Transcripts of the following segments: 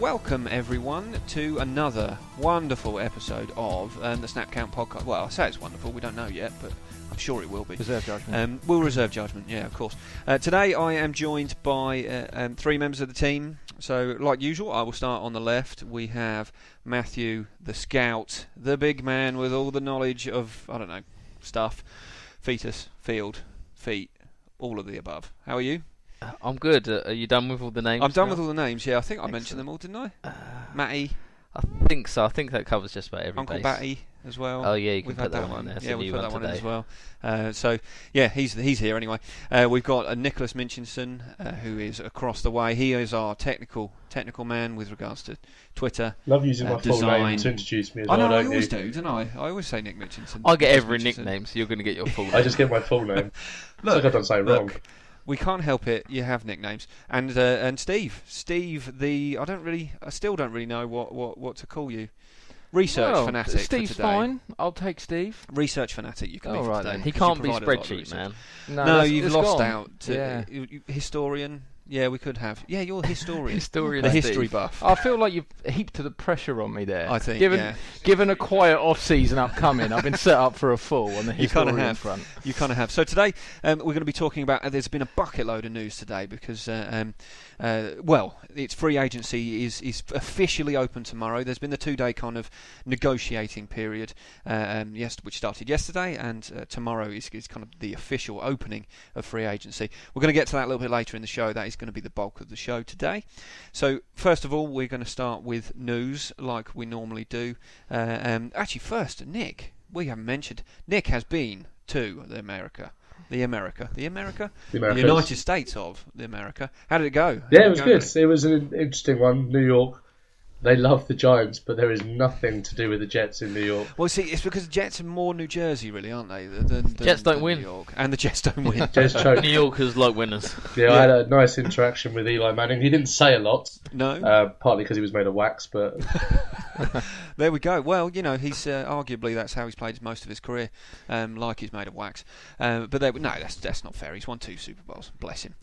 welcome everyone to another wonderful episode of the Snap Count podcast. Well, I say it's wonderful, we don't know yet, but I'm sure it will be. Reserve judgment. We'll reserve judgment, yeah, of course. Today I am joined by three members of the team. So, like usual, I will start on the left. We have Matthew, the scout, the big man with all the knowledge of, I don't know, stuff. Fetus, field, feet, all of the above. How are you? I'm good. Are you done with all the names? I'm done now? with all the names, yeah. I think I Excellent. mentioned them all, didn't I? Matty. I think so. I think that covers just about every Uncle base. Batty as well. Oh yeah, you can We've put had that one on there. It's Yeah, a we new put one that one in today. as well. So yeah, he's here anyway. We've got Nicholas Minchinson, who is across the way. He is our technical man with regards to Twitter. Love using my full design. name to introduce me as I well, know, I don't always you? do, don't I? I always say Nick Minchinson. I get Nicholas every Minchinson. nickname, so you're going to get your full name. I just get my full name. It's like I've done something wrong. Look, we can't help it. You have nicknames, and Steve, I still don't really know what to call you. Research Well, fanatic Steve's for today. fine. I'll take Steve. Research fanatic, you can be All for right today. then. He because you can't be provided a lot of spreadsheet research. man. No, that's- you've it's lost gone. out. To, Yeah. Historian. Yeah, we could have. Yeah, you're a historian. Historian the Steve. history buff. I feel like you've heaped the pressure on me there. I think, Given a quiet off-season upcoming, I've been set up for a full on the You kinda historian have. front. You kind of have. So today we're going to be talking about. There's been a bucket load of news today because, it's free agency is officially open tomorrow. There's been the 2-day kind of negotiating period, which started yesterday, and tomorrow is kind of the official opening of free agency. We're going to get to that a little bit later in the show. That is going to be the bulk of the show today. So first of all, we're going to start with news like we normally do. Actually, first, Nick. We haven't mentioned. Nick has been to the United States of the America. How did it go? Yeah, it was good. It was an interesting one. New York, they love the Giants, but there is nothing to do with the Jets in New York. Well, see, it's because the Jets are more New Jersey, really, aren't they? Than Jets don't win. New York. And the Jets don't win. Jets choked. New Yorkers like winners. Yeah, I had a nice interaction with Eli Manning. He didn't say a lot, No. partly because he was made of wax, but There we go. Well, he's arguably that's how he's played most of his career, like he's made of wax. But that's not fair. He's won 2 Super Bowls. Bless him.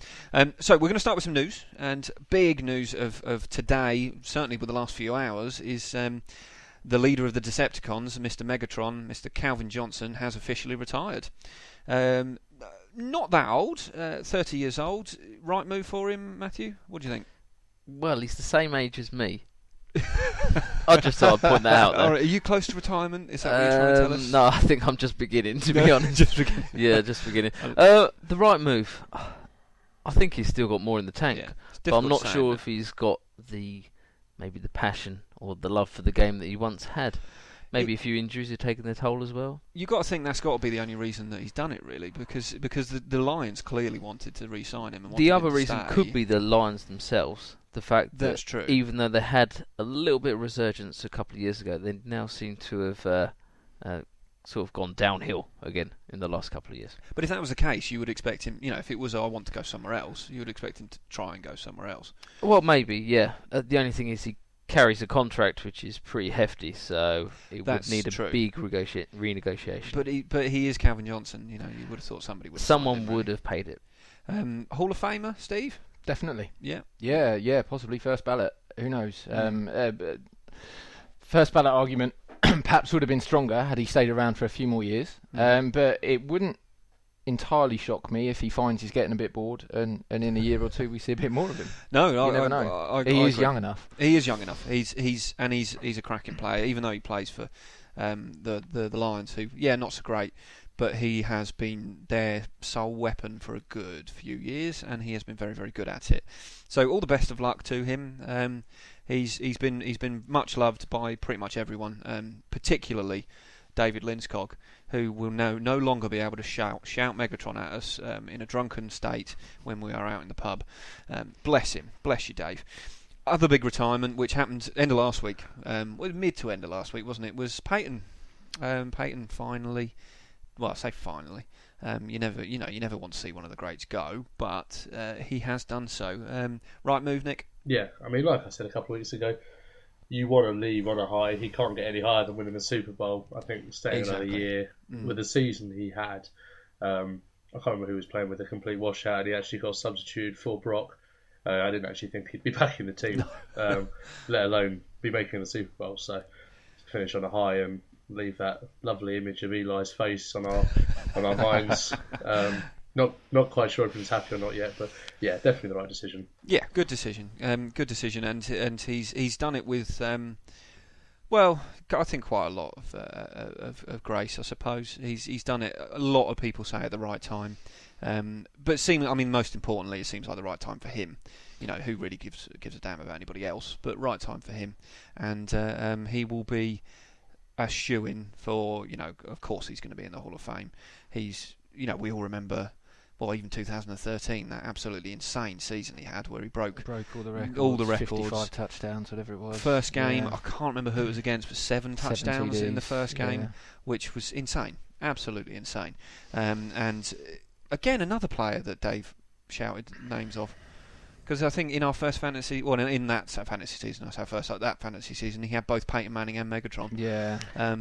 So we're going to start with some news, and big news of today, certainly with the last few hours, is the leader of the Decepticons, Mr. Megatron, Mr. Calvin Johnson, has officially retired. Not that old, 30 years old. Right move for him, Matthew? What do you think? Well, he's the same age as me. I just thought I'd point that out. All right, are you close to retirement? Is that what you're trying to tell us? No, I think I'm just beginning, to be honest. Just beginning. Yeah, just beginning. The right move. I think he's still got more in the tank, Yeah, it's but I'm difficult not to say, sure isn't if he's got maybe the passion or the love for the game that he once had. Maybe a few injuries have taken their toll as well. You've got to think that's got to be the only reason that he's done it, really, because the Lions clearly wanted to re-sign him. And The wanted other him to reason stay. could be the Lions themselves. The fact That's that true. even though they had a little bit of resurgence a couple of years ago, they now seem to have sort of gone downhill again in the last couple of years. But if that was the case, you would expect him. If it was, I want to go somewhere else, you would expect him to try and go somewhere else. Well, maybe, yeah. The only thing is he carries a contract which is pretty hefty, so it That's would need true. a big renegotiation. But he is Calvin Johnson. You would have thought somebody would. Someone would have paid it. Hall of Famer, Steve. Definitely. Yeah. Yeah, possibly first ballot. Who knows? But first ballot argument perhaps would have been stronger had he stayed around for a few more years. But it wouldn't entirely shock me if he finds he's getting a bit bored and in a year or two we see a bit more of him. No, You never know. He is young enough. He is young enough. He's a cracking player, even though he plays for the Lions, who not so great, but he has been their sole weapon for a good few years, and he has been very, very good at it. So all the best of luck to him. He's been much loved by pretty much everyone, particularly David Linskog, who will no longer be able to shout Megatron at us in a drunken state when we are out in the pub. Bless him. Bless you, Dave. Other big retirement, which happened end of last week, mid to end of last week, wasn't it? Was Peyton. Peyton finally. Well, I say finally. You never want to see one of the greats go, but he has done so. Right move, Nick. yeah, I mean, like I said a couple of weeks ago, you want to leave on a high. He can't get any higher than winning the Super Bowl. I think staying another year with the season he had. I can't remember who was playing with a complete washout. He actually got substituted for Brock. I didn't actually think he'd be back in the team, let alone be making the Super Bowl. So to finish on a high and leave that lovely image of Eli's face on our minds. Not quite sure if he was happy or not yet, but yeah, definitely the right decision. Yeah, good decision. Good decision, and he's done it with. Well, I think quite a lot of grace, I suppose. He's done it. A lot of people say at the right time, but most importantly, it seems like the right time for him. Who really gives a damn about anybody else? But right time for him, and he will be a shoo-in for. Of course, he's going to be in the Hall of Fame. He's. We all remember. Well, even 2013, that absolutely insane season he had, where he broke all the records, 55 touchdowns, whatever it was. First game, I can't remember who it was against, but 7 touchdowns in the first game, which was insane, absolutely insane. And again, another player that Dave shouted names of, because I think in our first fantasy, in that fantasy season, that fantasy season, he had both Peyton Manning and Megatron. Yeah,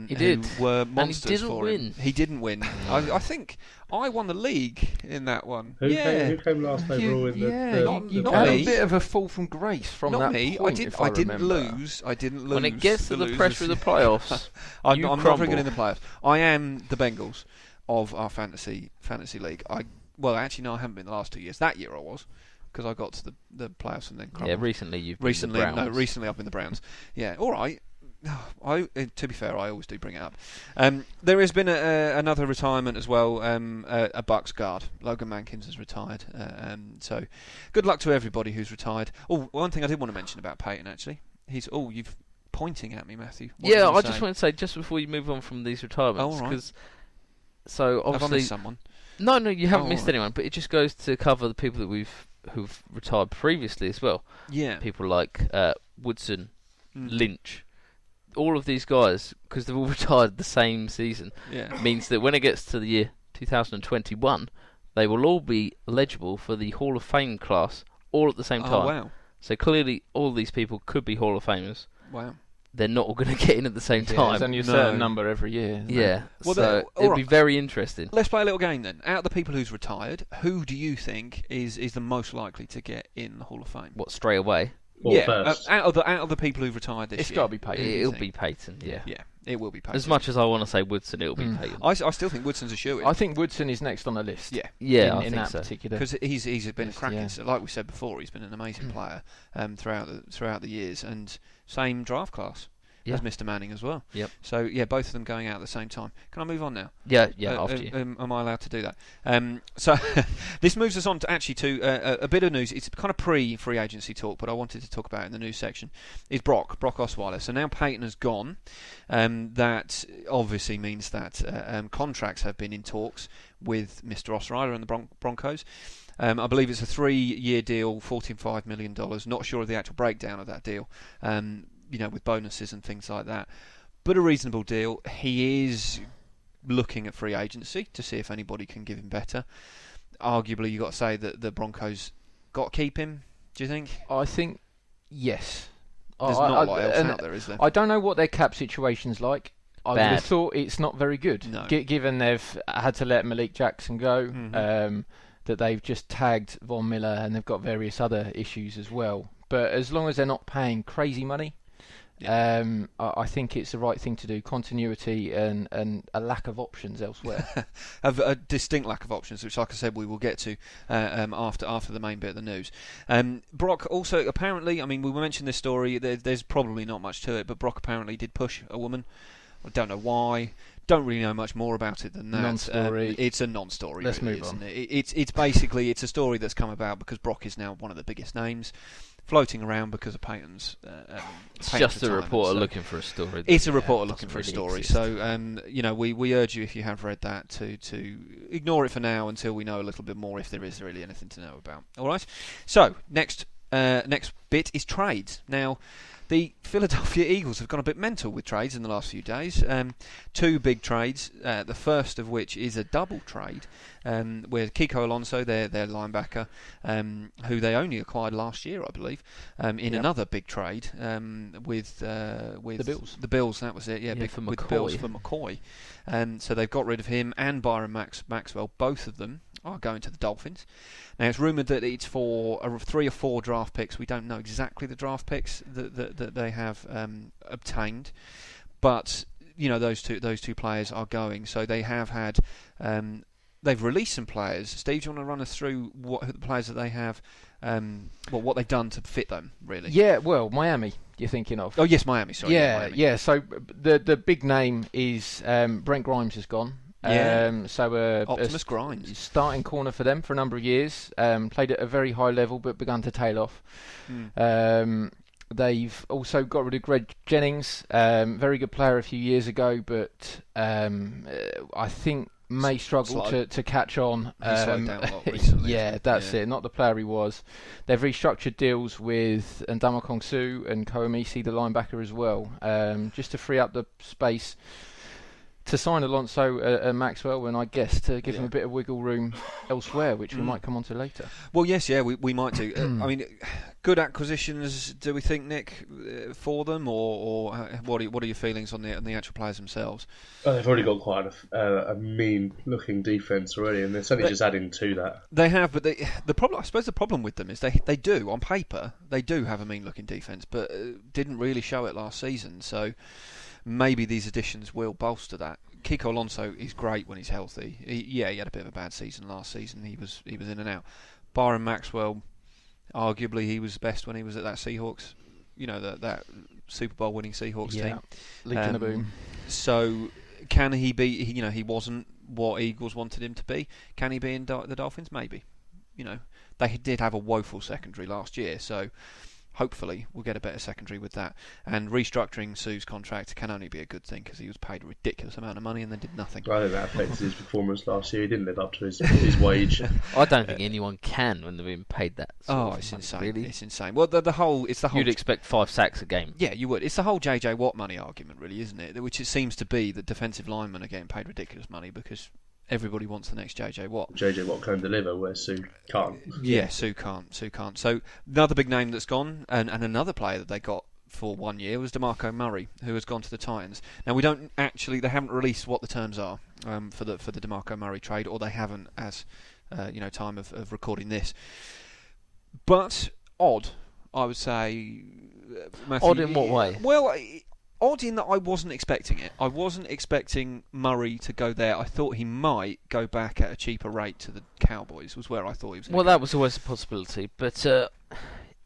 he did. Who were monsters and he didn't for win. him. He didn't win. I think I won the league in that one. Who came last overall in the not had me. a bit of a fall from grace from Not that me. point. I didn't lose. When it gets to the pressure of the playoffs, I'm you not crumble. very good in the playoffs. I am the Bengals of our fantasy league. Actually, no, I haven't been the last 2 years. That year I was, because I got to the playoffs and then crumbled. Yeah, recently you've been the Browns. Recently I've been the Browns. Yeah, all right. To be fair, I always do bring it up. There has been another retirement as well. A Bucks guard, Logan Mankins, has retired. So, good luck to everybody who's retired. Oh, one thing I did want to mention about Peyton actually. You've pointing at me, Matthew. I just want to say just before you move on from these retirements, because obviously have I missed someone? No, you haven't missed anyone. But it just goes to cover the people that who've retired previously as well. Yeah, people like Woodson, Lynch. All of these guys, because they've all retired the same season, means that when it gets to the year 2021, they will all be eligible for the Hall of Fame class all at the same time. Oh, wow. So clearly all these people could be Hall of Famers. Wow. They're not all going to get in at the same time. There's only a certain number every year. Yeah. Well, so it'll be very interesting. Let's play a little game then. Out of the people who's retired, who do you think is the most likely to get in the Hall of Fame? What, straight away? First? Out of the people who've retired this year. It's got to be Peyton. It'll be Peyton, yeah. Yeah, it will be Peyton. As much as I want to say Woodson, it'll be Peyton. I still think Woodson's a shoo-in. I think Woodson is next on the list. Yeah. Yeah, in I that think so. particular. Because he's been cracking. Yeah. Like we said before, he's been an amazing player throughout the years, and same draft class as Mr. Manning as well. Yep. So yeah, both of them going out at the same time. Can I move on now? Yeah, after you. Am I allowed to do that? So this moves us on to a bit of news. It's kind of pre-free agency talk, but I wanted to talk about it in the news section. Is Brock Osweiler. So now Peyton has gone. That obviously means that contracts have been in talks with Mr. Osweiler and the Broncos. I believe it's a 3-year deal, $45 million. Not sure of the actual breakdown of that deal. With bonuses and things like that. But a reasonable deal. He is looking at free agency to see if anybody can give him better. Arguably, you've got to say that the Broncos got to keep him, do you think? I think, yes. There's not a lot else out there, is there? I don't know what their cap situation's like. I would have thought it's not very good, no. Given they've had to let Malik Jackson go, that they've just tagged Von Miller, and they've got various other issues as well. But as long as they're not paying crazy money, I think it's the right thing to do. Continuity and a lack of options elsewhere. A distinct lack of options, which, like I said, we will get to after the main bit of the news. Brock also apparently, we mentioned this story. There's probably not much to it, but Brock apparently did push a woman. I don't know why. Don't really know much more about it than that. Non-story. It's a non-story. Let's really, move on. It's basically a story that's come about because Brock is now one of the biggest names floating around because of Peyton's. It's just a reporter looking for a story. It's a reporter looking for a story. Exist. So we urge you, if you have read that, to ignore it for now until we know a little bit more, if there is really anything to know about. All right. So next bit is trades. Now, the Philadelphia Eagles have gone a bit mental with trades in the last few days. 2 big trades, the first of which is a double trade with Kiko Alonso, their linebacker, who they only acquired last year, I believe, in another big trade with the Bills. The Bills, that was it, with Bills for McCoy. So they've got rid of him and Byron Maxwell, both of them are going to the Dolphins. Now, it's rumoured that it's for 3 or 4 draft picks. We don't know exactly the draft picks that they have obtained, but those two players are going. So they have had. They've released some players. Steve, do you want to run us through the players that they have, what they've done to fit them, really? Yeah, well, Miami, you're thinking of. Oh, yes, Miami, sorry. Yeah. So the big name is Brent Grimes has gone. Yeah. So Optimus Grimes. Starting corner for them for a number of years. Played at a very high level, but begun to tail off. They've also got rid of Greg Jennings, very good player a few years ago, but I think may struggle to catch on. He slowed down a lot recently. That's it. Not the player he was. They've restructured deals with Ndamukong Kongsu and Koemisi, the linebacker, as well, just to free up the space to sign Alonso and Maxwell, and I guess to give him a bit of wiggle room elsewhere, which we might come on to later. Well, yes, we might do. I mean, good acquisitions, do we think, Nick, for them, or what are your feelings on the actual players themselves? Well, they've already got quite a mean-looking defence already, and they're certainly just adding to that. They have, but the problem, I suppose, the problem with them is they do, on paper, they do have a mean-looking defence, but didn't really show it last season. So maybe these additions will bolster that. Kiko Alonso is great when he's healthy. He had a bit of a bad season last season. He was in and out. Byron Maxwell, arguably, he was best when he was at that Seahawks. That Super Bowl winning Seahawks team. Legion of Boom. So can he be? He wasn't what Eagles wanted him to be. Can he be in the Dolphins? Maybe. They did have a woeful secondary last year, so hopefully we'll get a better secondary with that. And restructuring Suh's contract can only be a good thing because he was paid a ridiculous amount of money and then did nothing. I think that affected his performance last year. He didn't live up to his wage. I don't think anyone can when they're being paid that. It's insane. Really? It's insane. Well, the whole. You'd expect 5 sacks a game. Yeah, you would. It's the whole JJ Watt money argument, really, isn't it? Which it seems to be that defensive linemen are getting paid ridiculous money because everybody wants the next JJ Watt. JJ Watt can deliver where Suh can't. Yeah, Suh can't. So another big name that's gone, and another player that they got for 1 year was DeMarco Murray, who has gone to the Titans. Now they haven't released what the terms are for the DeMarco Murray trade, or they haven't as time of recording this. But odd, I would say. Matthew, odd in what way? Well, odd in that I wasn't expecting it. I wasn't expecting Murray to go there. I thought he might go back at a cheaper rate to the Cowboys, was where I thought he was going to go. That was always a possibility, but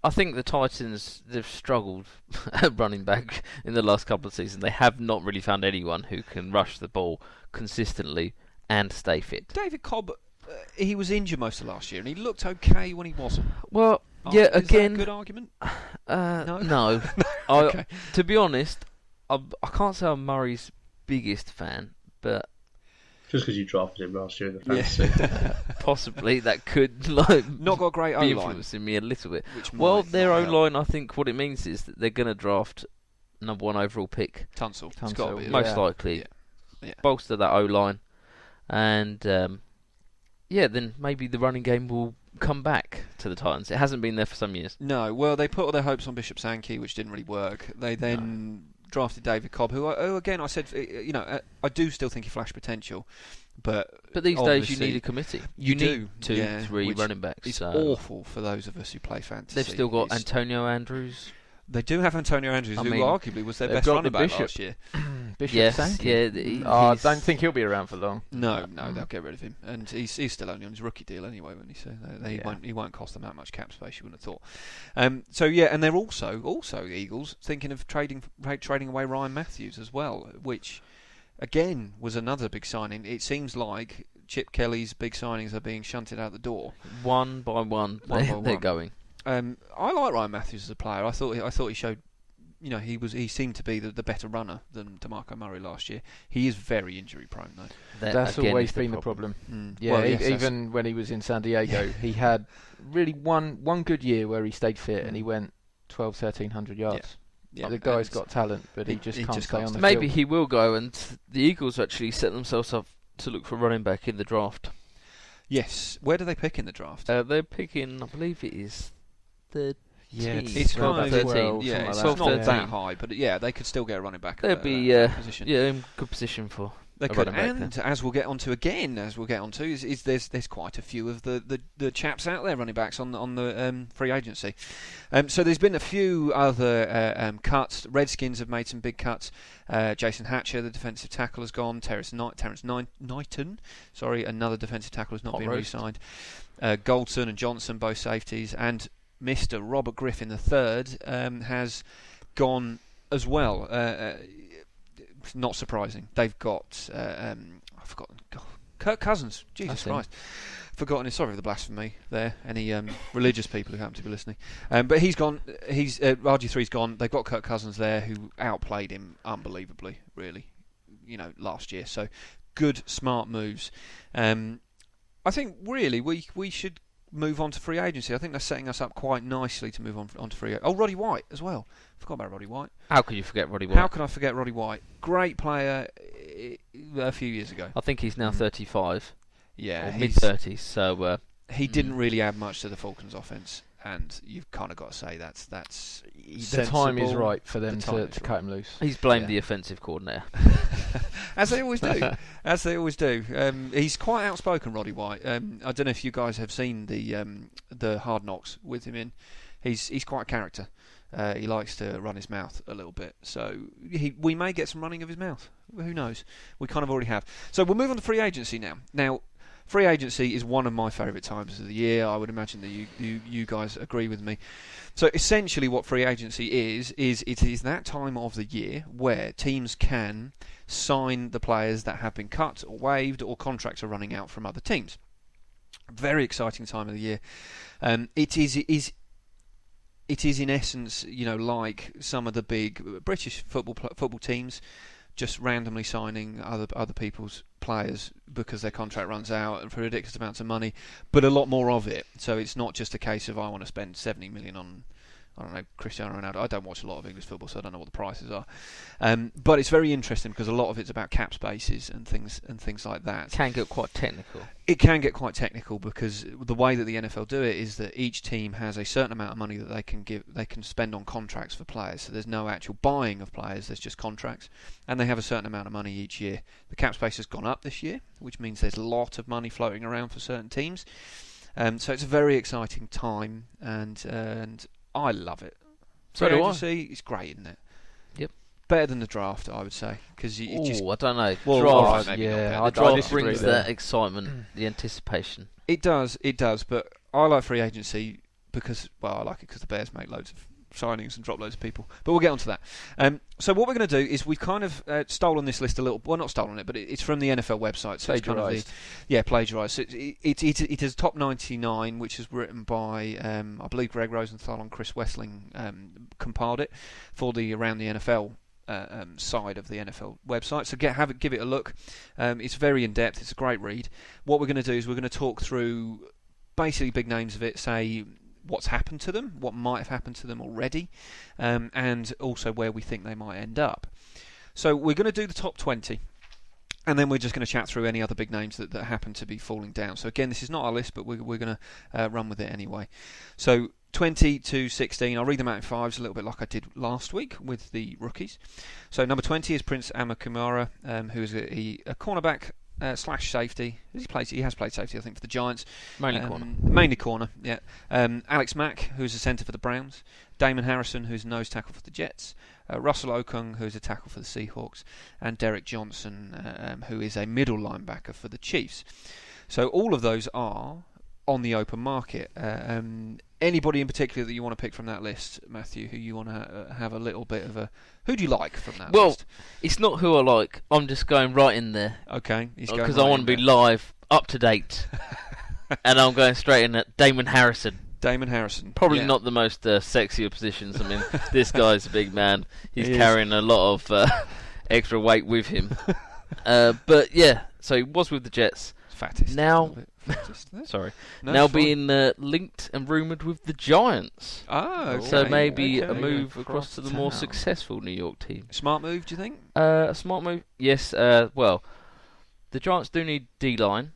I think the Titans, they've struggled at running back in the last couple of seasons. They have not really found anyone who can rush the ball consistently and stay fit. David Cobb, he was injured most of last year, and he looked okay when he wasn't. Well, is again, that a good argument? No. Okay. To be honest, I can't say I'm Murray's biggest fan, but just because you drafted him last year in the fantasy, possibly that could not got a great be O-line, influencing me a little bit. Their O-line, I think what it means is that they're going to draft number 1 overall pick. Tunsil. It's gotta be, most likely. Yeah. Bolster that O-line, and then maybe the running game will come back to the Titans. It hasn't been there for some years. No, well, they put all their hopes on Bishop Sankey, which didn't really work. They then drafted David Cobb, who again I said, I do still think he flashed potential, but these days you need a committee. You need 2, 3 running backs. It's awful for those of us who play fantasy. They've still got Antonio Andrews. They do have Antonio Andrews, who arguably was their best running back last year. Bishop Sankey. I don't think he'll be around for long. No, they'll get rid of him, and he's still only on his rookie deal anyway, won't he? So he won't cost them that much cap space. You wouldn't have thought. And they're also Eagles thinking of trading away Ryan Matthews as well, which again was another big signing. It seems like Chip Kelly's big signings are being shunted out the door, one by one. They're going. I like Ryan Matthews as a player. I thought he showed, he seemed to be the better runner than DeMarco Murray last year. He is very injury prone though. That's always been the problem. Even when he was in San Diego, he had really one good year where he stayed fit and he went 1,200-1,300 yards. Yeah. The guy's got talent, but he just can't stay on the field. Maybe he will go, and the Eagles actually set themselves up to look for a running back in the draft. Yes. Where do they pick in the draft? They're picking, I believe it is 13. It's kind of 13. It's not that high, but they could still get a running back. They'll be position. in good position for They could, and as we'll get onto is there's quite a few of the chaps out there, running backs on the free agency. So there's been a few other cuts. Redskins have made some big cuts. Jason Hatcher, the defensive tackle, has gone. Terrence Knighton, another defensive tackle, has not been re-signed. Goldson and Johnson, both safeties, and Mr. Robert Griffin III has gone as well. Not surprising. They've got I've forgotten. Kirk Cousins. Jesus Christ. Forgotten. Sorry for the blasphemy there. Any religious people who happen to be listening. But he's gone. RG3's gone. They've got Kirk Cousins there, who outplayed him unbelievably, really. Last year. So good, smart moves. I think really we should move on to free agency. I think that's setting us up quite nicely to move on to free agency. Oh, Roddy White as well. Forgot about Roddy White. How could you forget Roddy White? How could I forget Roddy White? Great player a few years ago. I think he's now 35. Yeah, mid-30s. So he didn't really add much to the Falcons' offense, and you've kind of got to say that's the time is right for them to cut him loose. He's blamed the offensive coordinator. As they always do. As they always do. He's quite outspoken, Roddy White. I don't know if you guys have seen the Hard Knocks with him in. He's quite a character. He likes to run his mouth a little bit. So we may get some running of his mouth. Who knows? We kind of already have. So we'll move on to free agency now. Now, free agency is one of my favourite times of the year. I would imagine that you guys agree with me. So essentially what free agency is it is that time of the year where teams can sign the players that have been cut or waived or contracts are running out from other teams. Very exciting time of the year. It is in essence, like some of the big British football teams just randomly signing other people's players because their contract runs out for ridiculous amounts of money, but a lot more of it. So it's not just a case of I want to spend 70 million on, I don't know, Cristiano Ronaldo. I don't watch a lot of English football, so I don't know what the prices are. But it's very interesting because a lot of it's about cap spaces and things like that. It can get quite technical. It can get quite technical because the way that the NFL do it is that each team has a certain amount of money that they can spend on contracts for players. So there's no actual buying of players, there's just contracts. And they have a certain amount of money each year. The cap space has gone up this year, which means there's a lot of money floating around for certain teams. So it's a very exciting time, and I love it. So do I. It's great, isn't it? Yep. Better than the draft, I would say, because I don't know. Well, draft, the draft brings that excitement, the anticipation. It does. But I like free agency because, I like it because the Bears make loads of signings and drop loads of people. But we'll get onto that. So what we're going to do is we've kind of stolen this list a little. Well, not stolen it, but it's from the NFL website. So plagiarised. Plagiarised. So it is top 99, which is written by I believe Greg Rosenthal and Chris Wessling compiled it for the Around the NFL side of the NFL website. So give it a look. It's very in depth. It's a great read. What we're going to do is we're going to talk through basically big names of it. Say what's happened to them, what might have happened to them already, and also where we think they might end up. So we're going to do the top 20, and then we're just going to chat through any other big names that happen to be falling down. So again, this is not our list, but we're going to run with it anyway. So 20 to 16, I'll read them out in fives, a little bit like I did last week with the rookies. So number 20 is Prince Amukamara, who is a cornerback slash safety. He has played safety, I think, for the Giants. Mainly corner, yeah. Alex Mack, who's a centre for the Browns. Damon Harrison, who's a nose tackle for the Jets. Russell Okung, who's a tackle for the Seahawks. And Derek Johnson, who is a middle linebacker for the Chiefs. So all of those are on the open market. Anybody in particular that you want to pick from that list, Matthew, who you want to have a little bit of a... Who do you like from that list? Well, it's not who I like. I'm just going right in there. Okay. Because I want to be live, up to date. And I'm going straight in at Damon Harrison. Probably not the most sexy of positions. I mean, this guy's a big man. He's carrying a lot of extra weight with him. But yeah, so he was with the Jets. Fattest. Now... Sorry. Now being linked and rumoured with the Giants. Okay. So maybe a move across to the more successful New York team. Smart move, do you think? A smart move? Yes. Well, the Giants do need D-line.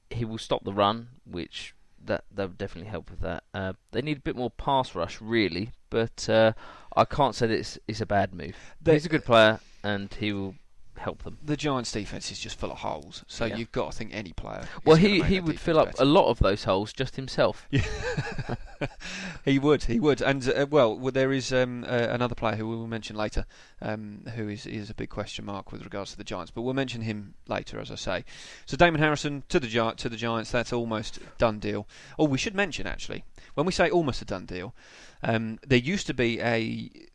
He will stop the run, which that would definitely help with that. They need a bit more pass rush, really, but I can't say that it's a bad move. He's a good player, and he will help them. The Giants' defence is just full of holes, so you've got to think any player. Well, he would fill up a lot of those holes just himself. Yeah. He would, and there is another player who we will mention later, who is a big question mark with regards to the Giants, but we'll mention him later, as I say. So Damon Harrison to the Giants, that's almost done deal. Oh, we should mention actually, when we say almost a done deal, there used to be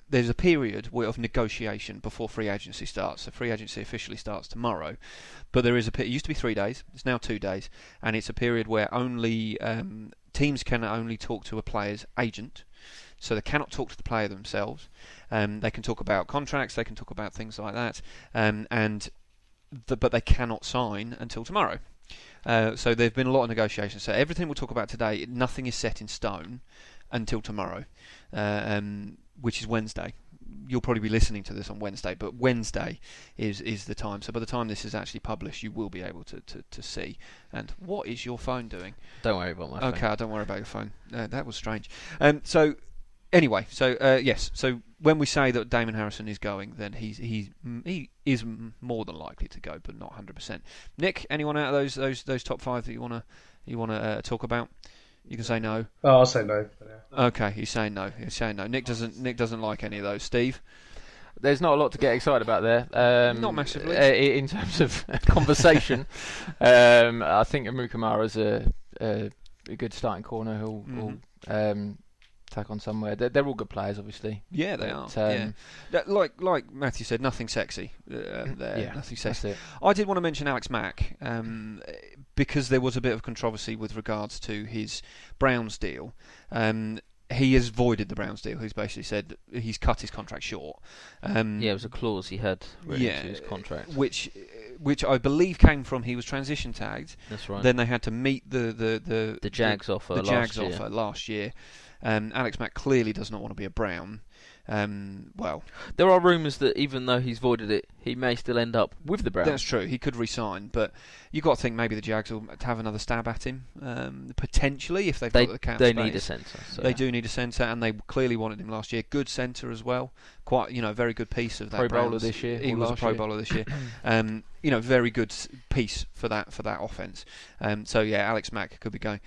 there's a period of negotiation before free agency starts. So free agency officially starts tomorrow, but it used to be 3 days. It's now 2 days, and it's a period where only teams can only talk to a player's agent, so they cannot talk to the player themselves. They can talk about contracts, they can talk about things like that, but they cannot sign until tomorrow. So there've been a lot of negotiations. So everything we'll talk about today, nothing is set in stone until tomorrow, which is Wednesday. You'll probably be listening to this on Wednesday, but Wednesday is the time. So by the time this is actually published, you will be able to see. And what is your phone doing? Don't worry about my phone. Okay, don't worry about your phone. That was strange. So anyway, yes. So when we say that Damon Harrison is going, then he is more than likely to go, but not 100%. Nick, anyone out of those top 5 that you wanna talk about? You can say no. Oh, I'll say no. Yeah. Okay, he's saying no. Nick doesn't like any of those. Steve? There's not a lot to get excited about there. Not massively. In terms of conversation, I think Amukamara's a good starting corner who'll tack on somewhere. They're all good players, obviously. Yeah, they are. Like Matthew said, nothing sexy there. Nothing sexy. I did want to mention Alex Mack because there was a bit of controversy with regards to his Browns deal. He has voided the Browns deal. He's basically said he's cut his contract short. It was a clause he had written into his contract, which I believe came from he was transition tagged. That's right. Then they had to meet the Jags offer last year. Alex Mack clearly does not want to be a Brown. There are rumours that even though he's voided it, he may still end up with the Browns. That's true. He could resign, but you've got to think maybe the Jags will have another stab at him, potentially, if they've got the cap space. They need a centre. So. They do need a centre, and they clearly wanted him last year. Good centre as well. Quite, very good piece of that. Pro bowler Browns. this year. He was a Pro bowler this year. Very good piece for that offence. Alex Mack could be going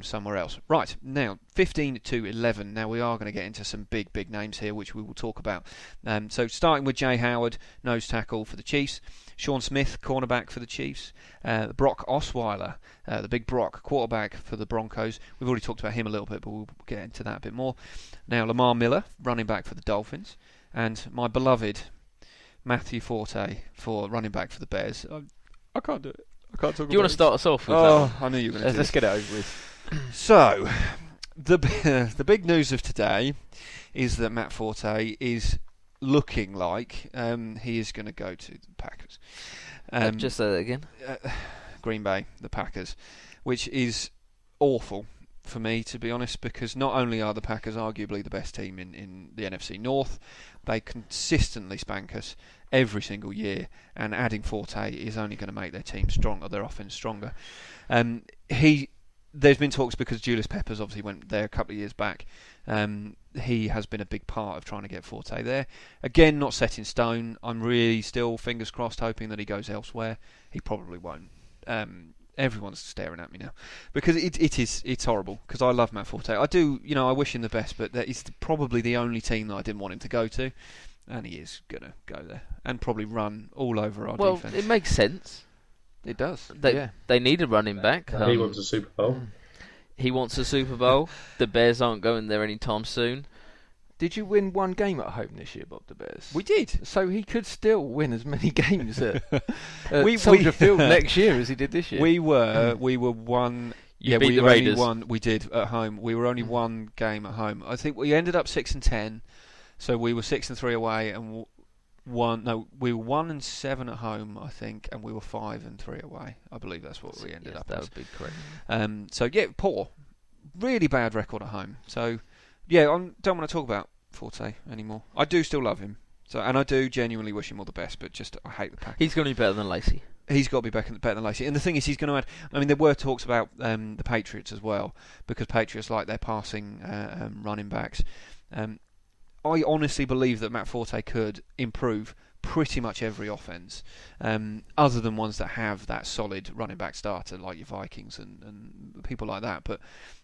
somewhere else. Right, now 15 to 11. Now we are going to get into some big names here, which we will talk about. So starting with Jay Howard, nose tackle for the Chiefs. Sean Smith, cornerback for the Chiefs. Brock Osweiler, the big Brock, quarterback for the Broncos. We've already talked about him a little bit, but we'll get into that a bit more. Now Lamar Miller, running back for the Dolphins. And my beloved Matthew Forte for running back for the Bears. I can't do it. I can't talk about it. Do you want to start us off with that? I knew you were going to Let's get it over with. So, the big news of today is that Matt Forte is looking like he is going to go to the Packers. Just say that again. Green Bay, the Packers, which is awful for me, to be honest, because not only are the Packers arguably the best team in the NFC North, they consistently spank us every single year, and adding Forte is only going to make their team stronger, their offense stronger. There's been talks because Julius Peppers obviously went there a couple of years back. He has been a big part of trying to get Forte there. Again, not set in stone. I'm really still, fingers crossed, hoping that he goes elsewhere. He probably won't. Everyone's staring at me now because it's horrible, because I love Matt Forte. I do, I wish him the best, but that is probably the only team that I didn't want him to go to, and he is going to go there and probably run all over our defence. Well, it makes sense. It does. They need a running back. He wants a Super Bowl. He wants a Super Bowl. The Bears aren't going there anytime soon. Did you win one game at home this year, Bob, the Bears? We did. So he could still win as many games at Soldier Field next year as he did this year. We were one. You beat the Raiders. We did at home. We were only one game at home. I think we ended up 6-10. So we were 6-3 away, and we were 1-7 at home, I think, and we were 5-3 away. I believe that's what we ended up. That would be correct. Poor, really bad record at home. So. Yeah, I don't want to talk about Forte anymore. I do still love him, and I do genuinely wish him all the best, but just I hate the Packers. He's going to be better than Lacey. He's got to be better than Lacey. And the thing is, he's going to add... I mean, there were talks about the Patriots as well, because Patriots like their passing running backs. I honestly believe that Matt Forte could improve pretty much every offence, other than ones that have that solid running back starter like your Vikings and people like that. But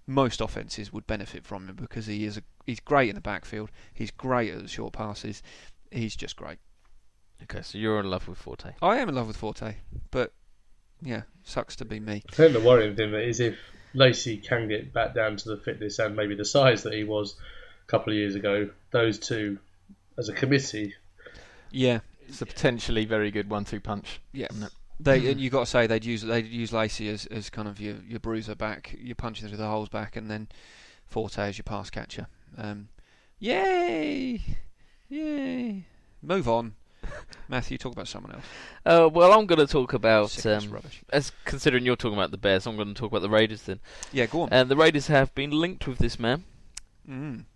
most offences would benefit from him because he's great in the backfield. He's great at the short passes. He's just great. Okay, so you're in love with Forte. I am in love with Forte, but yeah, sucks to be me. I think the worrying thing is if Lacey can get back down to the fitness and maybe the size that he was a couple of years ago, those two as a committee. Yeah, it's a potentially very good 1-2 punch. Yeah, you got to say they'd use Lacey as kind of your bruiser back, your punching through the holes back, and then Forte as your pass catcher. Yay! Move on. Matthew, talk about someone else. Well, I'm going to talk about, rubbish. as considering you're talking about the Bears, I'm going to talk about the Raiders then. Yeah, go on. And the Raiders have been linked with this man.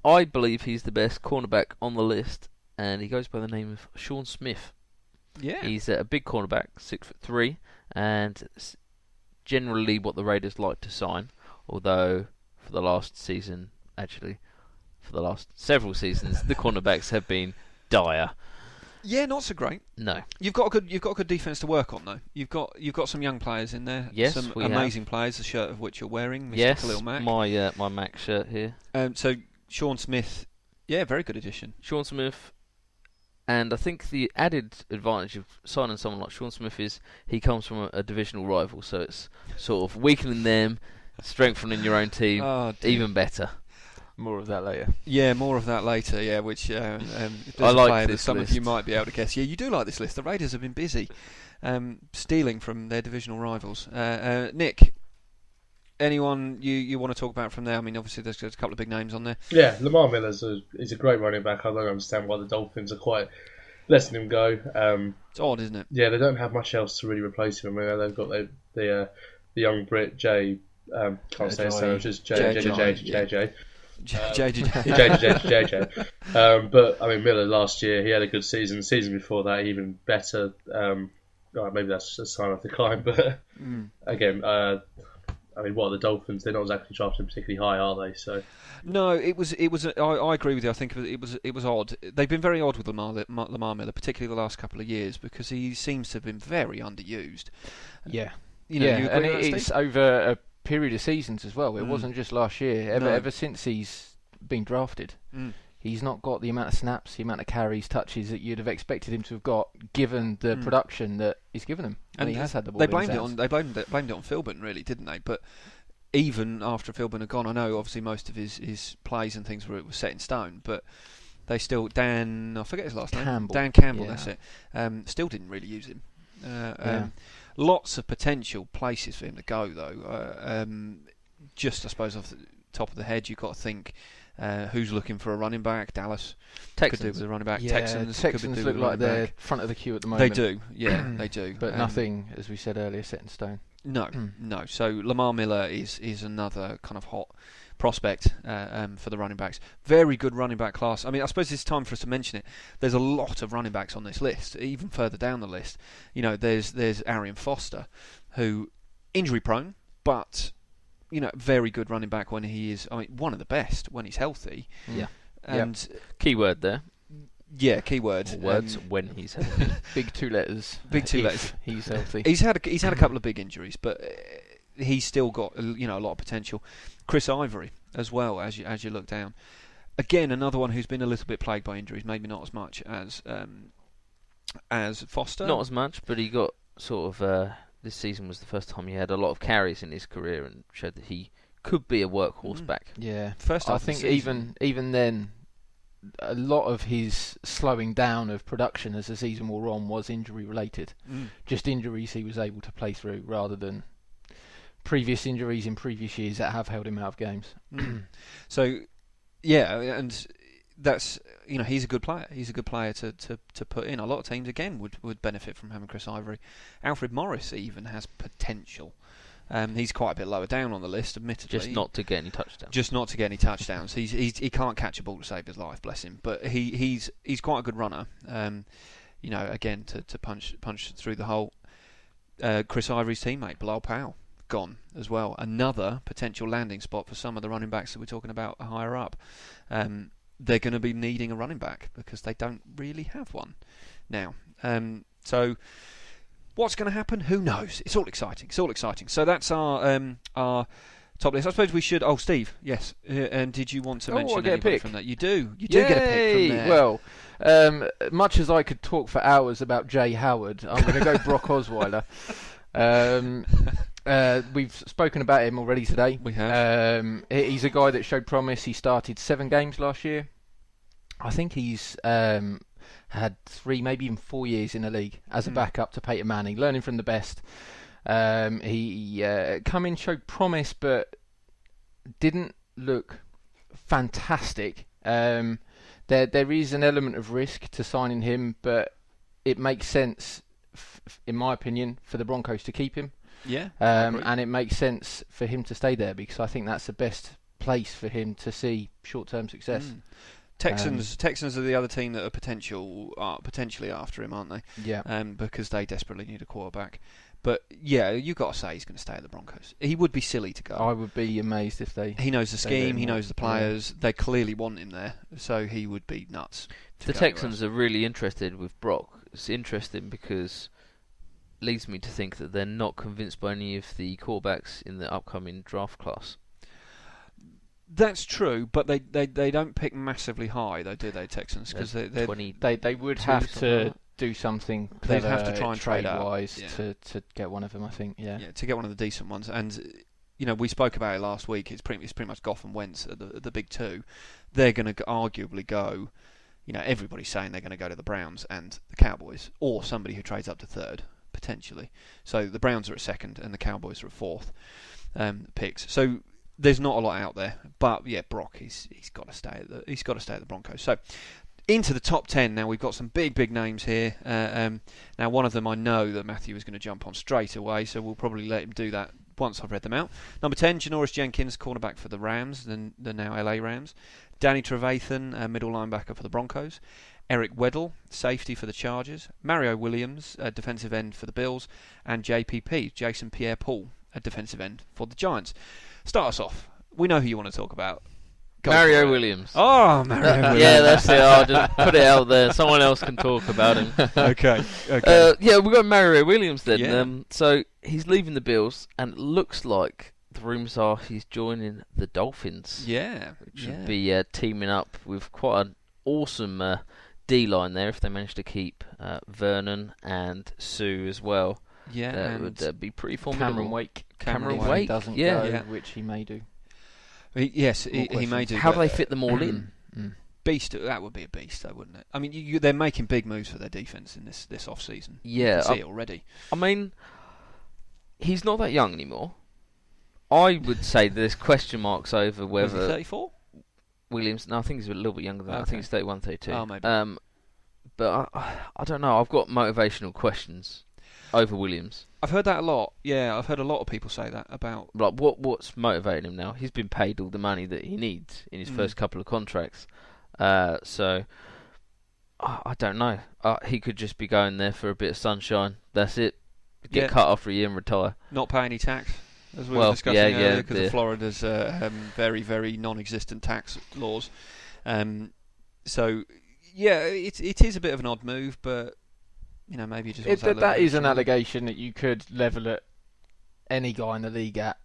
I believe he's the best cornerback on the list, and he goes by the name of Sean Smith. Yeah. He's a big cornerback, 6'3", and generally what the Raiders like to sign, although for the last season, actually, for the last several seasons, the cornerbacks have been dire. Yeah, not so great. No. You've got a good defense to work on though. You've got some young players in there. Yes, some we amazing players. The shirt of which you're wearing, Mr. Yes, Khalil Mack. my Mack shirt here. So Sean Smith, yeah, very good addition. Sean Smith, and I think the added advantage of signing someone like Sean Smith is he comes from a divisional rival, so it's sort of weakening them, strengthening your own team, even better. More of that later. Yeah, more of that later. Yeah, which I like this some list. of you might be able to guess. Yeah, you do like this list. The Raiders have been busy stealing from their divisional rivals. Nick, anyone you want to talk about from there? I mean, obviously there's a couple of big names on there. Yeah, Lamar Miller is a great running back. I don't understand why the Dolphins are quite letting him go. It's odd, isn't it? Yeah, they don't have much else to really replace him. I mean, they've got the young Brit Jay. Can't say his name. Just JJ. But I mean, Miller last year he had a good season. The season before that even better. Maybe that's a sign of decline. But again, I mean, what are the Dolphins? They're not exactly drafting particularly high, are they? So no, it was. I agree with you. I think it was odd. They've been very odd with Lamar Miller, particularly the last couple of years, because he seems to have been very underused. Yeah, you know, and it's over a period of seasons as well. It wasn't just last year. Ever since he's been drafted, he's not got the amount of snaps, the amount of carries, touches that you'd have expected him to have got, given the production that he's given him. And he has had the ball. They blamed it on Philbin, really, didn't they? But even after Philbin had gone, I know obviously most of his plays and things were set in stone, but they still I forget his last name. Dan Campbell, yeah. That's it. Still didn't really use him. Lots of potential places for him to go, though. Just, I suppose, off the top of the head, you've got to think who's looking for a running back. Dallas Texans could do with a running back. Yeah, Texans could do look like they're back. front of the queue at the moment. They do, yeah, they do. But nothing, as we said earlier, set in stone. No. So Lamar Miller is another kind of hot prospect for the running backs. Very good running back class. I mean, I suppose it's time for us to mention it. There's a lot of running backs on this list. Even further down the list, you know, there's Arian Foster, who injury prone, but you know, very good running back when he is. I mean, one of the best when he's healthy. Yeah. And keyword there. Yeah, keyword. Words when he's healthy. Big 2 letters. Big 2 letters. He's healthy. He's had a couple of big injuries, but he's still got a lot of potential. Chris Ivory as well, as you look down. Again, another one who's been a little bit plagued by injuries, maybe not as much as Foster. Not as much, but he got sort of. This season was the first time he had a lot of carries in his career and showed that he could be a workhorse back. Yeah, first I think even then, a lot of his slowing down of production as the season wore on was injury related. Just injuries he was able to play through rather than previous injuries in previous years that have held him out of games. So, yeah, and that's, you know, he's a good player. He's a good player to put in. A lot of teams again would benefit from having Chris Ivory. Alfred Morris even has potential. He's quite a bit lower down on the list, admittedly. Just not to get any touchdowns. He can't catch a ball to save his life, bless him. But he's quite a good runner. You know, again to punch through the hole. Chris Ivory's teammate Bilal Powell gone as well. Another potential landing spot for some of the running backs that we're talking about higher up. They're going to be needing a running back because they don't really have one now. So what's going to happen? Who knows? It's all exciting. So that's our top list. I suppose we should. Oh, Steve, yes. And did you want to mention anybody from that? You do. You do get a pick from there. Well, much as I could talk for hours about Jay Howard, I'm going to go Brock Osweiler. We've spoken about him already today. We have. He's a guy that showed promise. He started 7 games last year. I think he's had 3, maybe even 4 years in the league as a backup to Peyton Manning, learning from the best. He come in, showed promise, but didn't look fantastic. There is an element of risk to signing him, but it makes sense, in my opinion, for the Broncos to keep him. Yeah. And it makes sense for him to stay there because I think that's the best place for him to see short-term success. Texans are the other team that are potentially after him, aren't they? Yeah. Because they desperately need a quarterback. But yeah, you've got to say he's going to stay at the Broncos. He would be silly to go. I would be amazed if they. He knows the scheme. He knows the players. Yeah. They clearly want him there, so he would be nuts. The Texans are really interested with Brock. It's interesting because it leads me to think that they're not convinced by any of the quarterbacks in the upcoming draft class. That's true, but they don't pick massively high, though, do they, Texans? Because they would have to do something clever. They'd have to try and trade wise to get one of them, I think. Yeah, to get one of the decent ones. And we spoke about it last week. It's pretty much Goff and Wentz at the big two. They're going to arguably go. Everybody's saying they're going to go to the Browns and the Cowboys, or somebody who trades up to third potentially. So the Browns are at second and the Cowboys are at fourth picks. So there's not a lot out there, but yeah, Brock he's got to stay at the Broncos. So into the top 10 now. We've got some big names here. Now one of them I know that Matthew is going to jump on straight away, so we'll probably let him do that once I've read them out. Number 10, Janoris Jenkins, cornerback for the Rams, the now LA Rams. Danny Trevathan, middle linebacker for the Broncos. Eric Weddle, safety for the Chargers. Mario Williams, defensive end for the Bills. And JPP, Jason Pierre-Paul, a defensive end for the Giants. Start us off. We know who you want to talk about. Mario Williams. Oh, Mario Williams. Yeah, that's it. I'll just put it out there. Someone else can talk about him. Okay. Yeah, we've got Mario Williams then. Yeah. So he's leaving the Bills, and it looks like the rumours are he's joining the Dolphins. Yeah. Which should be teaming up with quite an awesome D-line there if they manage to keep Vernon and Sue as well. Yeah, that would be pretty formidable. Cameron Wake doesn't go, which he may do. He may do. How do they fit them all in? Beast, that would be a beast, though, wouldn't it? I mean, they're making big moves for their defense in this off season. Yeah, you can see it already. I mean, he's not that young anymore. I would say there's question marks over whether 34. Williams. No, I think he's a little bit younger than that. I think he's 31, 32. Oh, maybe. But I don't know. I've got motivational questions over Williams. I've heard that a lot. Yeah, I've heard a lot of people say that about. Like, what's motivating him now? He's been paid all the money that he needs in his first couple of contracts. So I don't know. He could just be going there for a bit of sunshine. That's it. Get cut off for a year and retire. Not pay any tax, as we were discussing earlier, because of Florida's very, very non-existent tax laws. So yeah, it is a bit of an odd move, but maybe you just want that is an allegation that you could level at any guy in the league at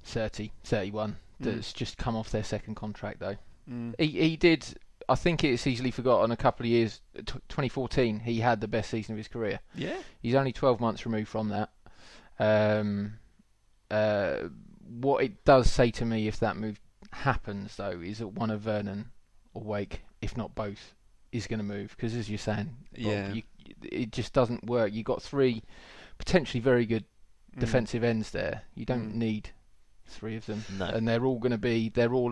30, 31 that's just come off their second contract though. He did. I think it's easily forgotten. A couple of years, 2014, he had the best season of his career. Yeah, he's only 12 months removed from that. What it does say to me, if that move happens, though, is that one of Vernon or Wake, if not both, is going to move. Because as you're saying, Bob, it just doesn't work. You've got 3 potentially very good defensive ends there. You don't need 3 of them, and they're all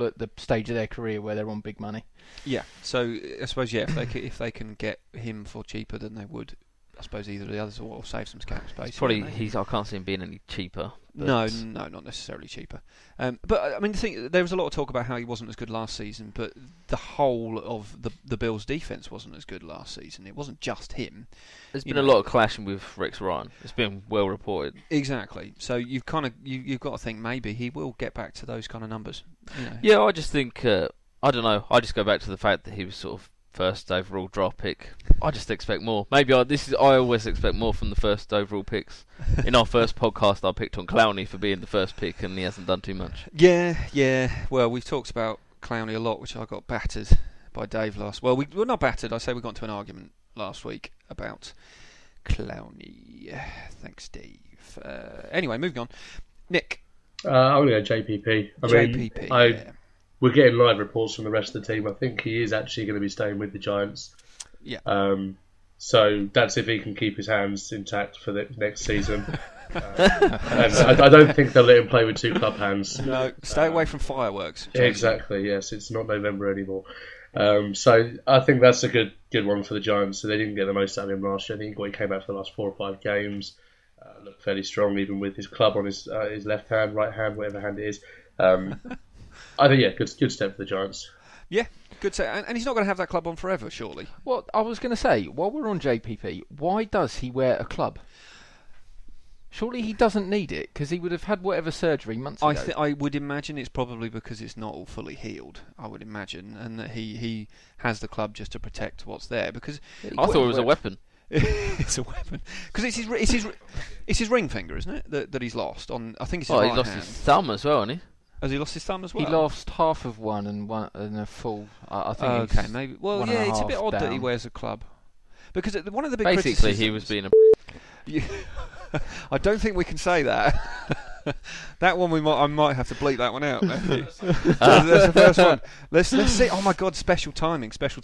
at the stage of their career where they're on big money. Yeah, so I suppose if they can get him for cheaper than they would, I suppose either of the others will save some cap space. I can't see him being any cheaper. No, not necessarily cheaper. But I mean, there was a lot of talk about how he wasn't as good last season, but the whole of the Bills' defense wasn't as good last season. It wasn't just him. There's been a lot of clashing with Rex Ryan. It's been well reported. Exactly. So you've got to think maybe he will get back to those kind of numbers. Yeah, I just think I don't know. I just go back to the fact that he was sort of first overall draft pick. I just expect more. Maybe I always expect more from the first overall picks. In our first podcast, I picked on Clowney for being the first pick, and he hasn't done too much. Yeah. Well, we've talked about Clowney a lot, which I got battered by Dave last. Well, we're not battered. I say we got into an argument last week about Clowney. Thanks, Dave. Anyway, moving on. Nick. I'm going to go JPP. We're getting live reports from the rest of the team. I think he is actually going to be staying with the Giants. Yeah. So that's if he can keep his hands intact for the next season. And I don't think they'll let him play with two club hands. No, stay away from fireworks. Exactly, yes. It's not November anymore. So I think that's a good one for the Giants. So they didn't get the most out of him last year. I think he came out for the last 4 or 5 games. Looked fairly strong, even with his club on his left hand, right hand, whatever hand it is. I think, good step for the Giants. Yeah, good step. And he's not going to have that club on forever, surely. Well, I was going to say, while we're on JPP, why does he wear a club? Surely he doesn't need it, because he would have had whatever surgery months ago. I would imagine it's probably because it's not all fully healed, I would imagine, and that he has the club just to protect what's there. Because I thought it was a weapon. It's a weapon because it's his ring finger, isn't it? That he's lost on. I think it's his right he lost hand. his thumb as well, hasn't he? Has he lost his thumb as well? He lost half of one and a full. I think. Okay, maybe. Well, yeah, it's a bit odd that he wears a club because one of the big basically he was being a. I don't think we can say that. That one I might have to bleep that one out. That's the first one. Let's see. Oh my God! Special timing. Sorry.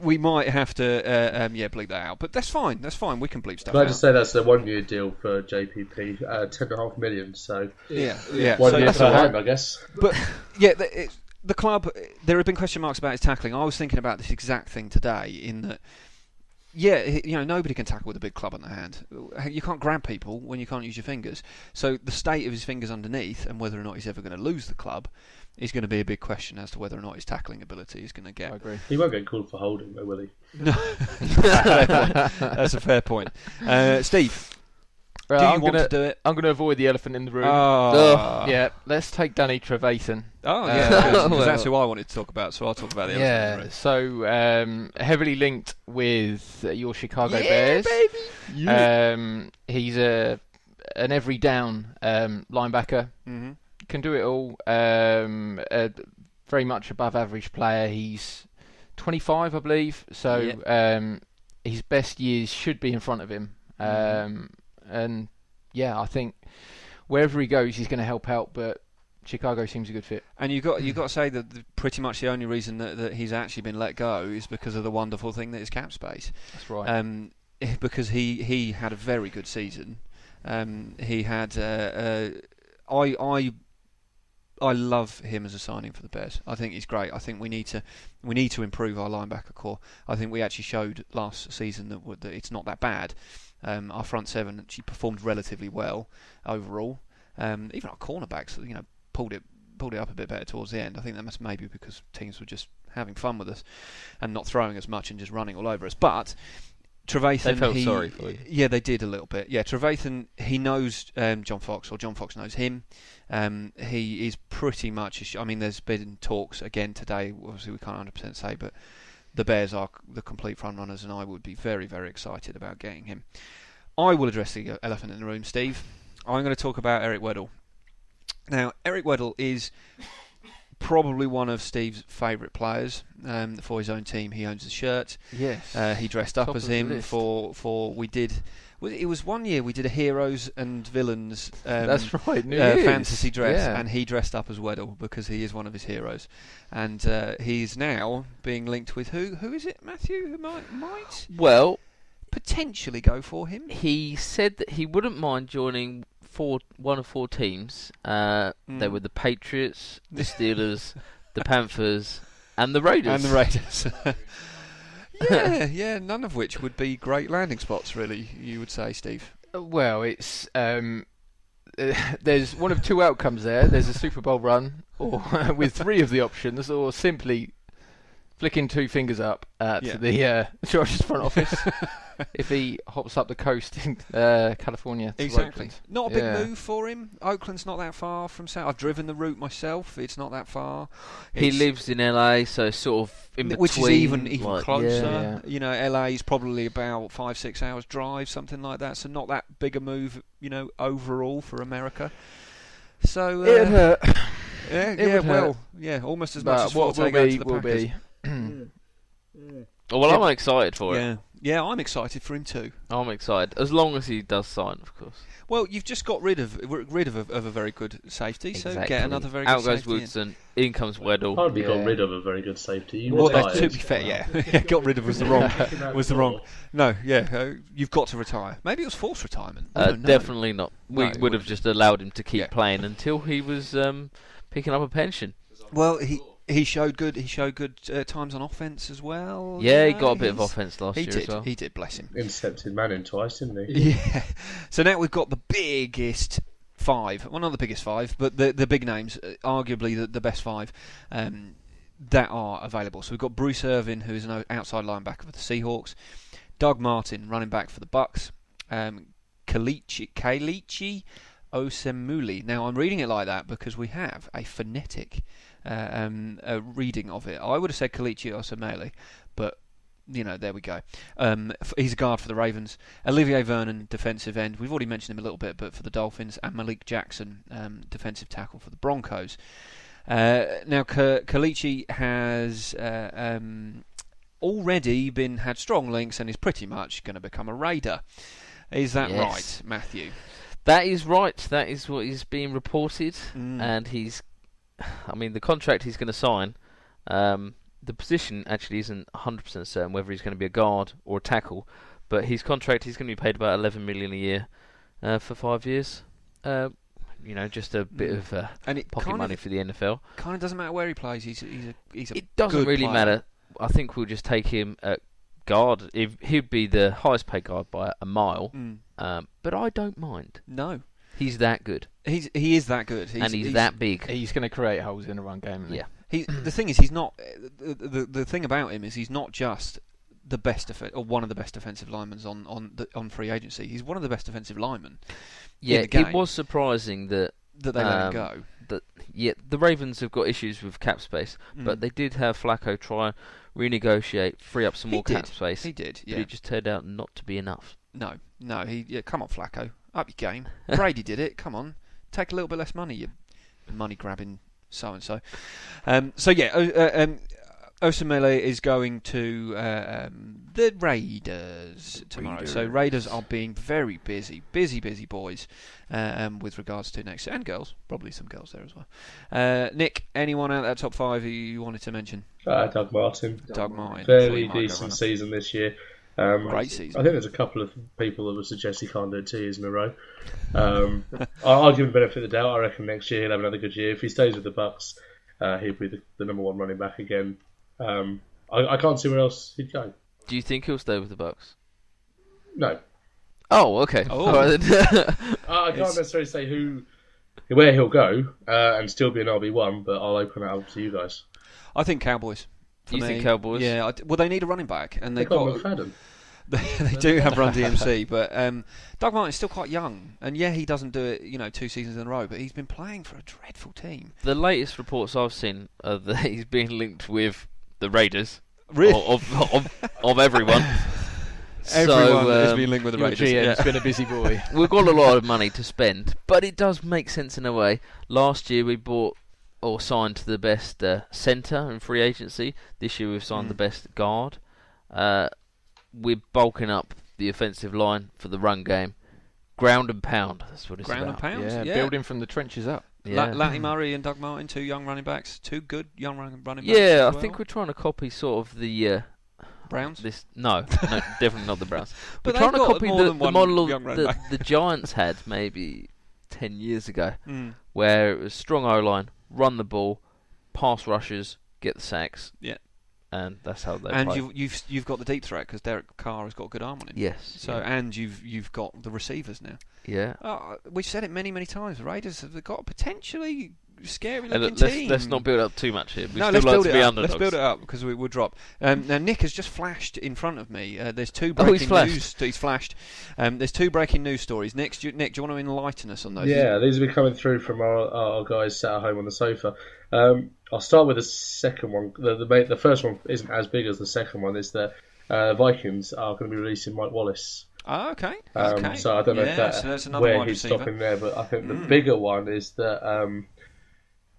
We might have to bleep that out. But that's fine. We can bleep stuff. Can I just say that's a 1-year deal for JPP, $10.5 million. So yeah. 1 year per hand, I guess. But yeah, the club. There have been question marks about his tackling. I was thinking about this exact thing today. In that. Yeah, nobody can tackle with a big club on the hand. You can't grab people when you can't use your fingers. So the state of his fingers underneath and whether or not he's ever going to lose the club is going to be a big question as to whether or not his tackling ability is going to get. I agree. He won't get called for holding, though, will he? No. That's a fair point. Steve, do you want to do it? I'm going to avoid the elephant in the room. Yeah, let's take Danny Trevathan. Oh, yeah, because that's who I wanted to talk about, so I'll talk about the elephant in the room. So heavily linked with your Chicago Bears. Baby. Yeah. He's an every down linebacker. Mm-hmm. Can do it all. Very much above average player. He's 25, I believe. So his best years should be in front of him. And yeah, I think wherever he goes, he's going to help out. But Chicago seems a good fit. And you got to say that pretty much the only reason that he's actually been let go is because of the wonderful thing that is cap space. That's right. Because he had a very good season. He had I love him as a signing for the Bears. I think he's great. I think we need to improve our linebacker core. I think we actually showed last season that it's not that bad. Our front seven actually performed relatively well overall. Even our cornerbacks, pulled it up a bit better towards the end. I think that must maybe because teams were just having fun with us and not throwing as much and just running all over us. But Trevathan, they felt sorry for you. Yeah, they did a little bit. Yeah, Trevathan, he knows John Fox, or John Fox knows him. He is pretty much. I mean, there's been talks again today. Obviously, we can't 100% say, but the Bears are the complete front runners, and I would be very, very excited about getting him. I will address the elephant in the room, Steve. I'm going to talk about Eric Weddle. Now, Eric Weddle is probably one of Steve's favourite players for his own team. He owns the shirt. Yes. He dressed up as him for we did. It was one year we did a heroes and villains. That's right. Fantasy dress, and he dressed up as Weddle because he is one of his heroes, and he's now being linked with who is it, Matthew? Who might potentially go for him. He said that he wouldn't mind joining one of 4 teams. They were the Patriots, the Steelers, the Panthers, and the Raiders. Yeah, none of which would be great landing spots, really, you would say, Steve. Well, it's there's one of 2 outcomes there. There's a Super Bowl run, or with 3 of the options, or simply flicking 2 fingers up at Yeah. the Chargers front office if he hops up the coast in California to Exactly. Oakland. Not a big Yeah. move for him. Oakland's not that far from South. I've driven the route myself. It's not that far. He It's- lives in LA, so it's sort of in between. which is even like, closer. yeah. You know, LA is probably about 5-6 hours drive, something like that. So not that big a move, you know, overall for America. So It'd hurt. yeah, it yeah, would well, hurt. yeah, almost as much But as what Forte will going be, to the will Packers. be. Oh, well, Yeah. I'm excited for it. Yeah, yeah, I'm excited for him too. I'm excited as long as he does sign, of course. Well, you've just got rid of a very good safety, so Exactly. get another very Out good goes safety in. Woodson, in comes Weddle. Hardly Yeah. got rid of a very good safety. You Well, retired. to be fair, yeah, yeah, got rid of was the wrong. Was the wrong. No, yeah, you've got to retire. Maybe it was forced retirement. We don't know. Definitely not. We No, it would have wouldn't. just allowed him to keep Yeah. playing until he was picking up a pension. Well, he showed good. He showed good times on offense as well. Yeah, you he know, got a bit of he's- offense last He year did. as well. He did. Bless him. Intercepted Manning twice, didn't he? Yeah. So now we've got the biggest 5. Well, not the biggest 5, but the big names, arguably the best 5 that are available. So we've got Bruce Irvin, who is an outside linebacker for the Seahawks. Doug Martin, running back for the Bucks. Kelechi Osemuli. Now I'm reading it like that because we have a phonetic reading of it. I would have said Kelechi Osemele, but you know, there we go. He's a guard for the Ravens. Olivier Vernon, defensive end. We've already mentioned him a little bit, but for the Dolphins. And Malik Jackson, defensive tackle for the Broncos. Now, Kelechi has already had strong links and is pretty much going to become a Raider. Is that Yes. right, Matthew? That is right. That is what is being reported. Mm. And the contract he's going to sign, the position actually isn't 100% certain whether he's going to be a guard or a tackle, but his contract, he's going to be paid about $11 million a year for 5 years. Just a bit of And it pocket money for the NFL. kind of doesn't matter where he plays. He's a It doesn't good really player. matter. I think we'll just take him at guard. If he'd be the highest paid guard by a mile, but I don't mind. No, He's that good, he is that good, and he's that big. He's going to create holes in the run game. Isn't he? Yeah. The thing is, he's not. The thing about him is he's not just the best or one of the best defensive linemen on free agency. He's one of the best defensive linemen. Yeah, the game. it was surprising that That they let him go. the Ravens have got issues with cap space, but they did have Flacco try renegotiate, free up some He more cap did. space. He did. But Yeah. it just turned out not to be enough. No. Come on, Flacco, up your game. Brady did it. Come on, take a little bit less money. You money grabbing so and so. Osemele is going to the Raiders tomorrow. So Raiders are being very busy boys with regards to next, and girls, probably some girls there as well. Nick, anyone out of that top 5 who you wanted to mention? Doug Martin. Doug Martin. Fairly Thought he might go decent runner. season this year. Great season. I think there's a couple of people that would suggest he can't do it 2 years in a row. I'll give him the benefit of the doubt. I reckon next year he'll have another good year. If he stays with the Bucks, he'll be the number 1 running back again. I can't see where else he'd go. Do you think he'll stay with the Bucks? No. Oh, okay. Oh. All right then. I can't necessarily say where he'll go and still be an RB1, but I'll open it up to you guys. I think Cowboys. For You me. think Cowboys? Yeah. Well, they need a running back, and They've got McFadden. They do have Run DMC, but Doug Martin's still quite young, and yeah, he doesn't do it, 2 seasons in a row, but he's been playing for a dreadful team. The latest reports I've seen are that he's being linked with the Raiders. Really? Of everyone. Everyone So, has been linked with the Your Raiders. GM's been a busy boy. We've got a lot of money to spend, but it does make sense in a way. Last year we bought or signed the best centre in free agency. This year we've signed the best guard. We're bulking up the offensive line for the run game. Ground and pound, that's what it's Ground and about. pound? Yeah, Yeah. building from the trenches up. Yeah. Lanny Murray and Doug Martin, 2 young running backs, 2 good young running backs. Yeah, as I well. think we're trying to copy sort of the Browns. no, definitely not the Browns. But We're trying to they've got copy more the than one model young running back. the Giants had maybe 10 years ago, Mm. where it was strong O-line, run the ball, pass rushers, get the sacks. Yeah. And that's how they And play. you've got the deep threat because Derek Carr has got a good arm on him. Yes. So and you've got the receivers now. yeah. We've said it many times. The Raiders have got potentially scary looking team. Let's not build up too much here. No, let's build it up. Let's build it up because we will drop. Now Nick has just flashed in front of me. There's two breaking news. He's flashed. There's two breaking news stories. Nick, do you want to enlighten us on those? Yeah, these will be coming through from our guys sat at home on the sofa. I'll start with the second one. The first one isn't as big as the second one. Is that Vikings are going to be releasing Mike Wallace. Oh, okay. So I don't know if that's where he's stopping there, but I think the bigger one is that.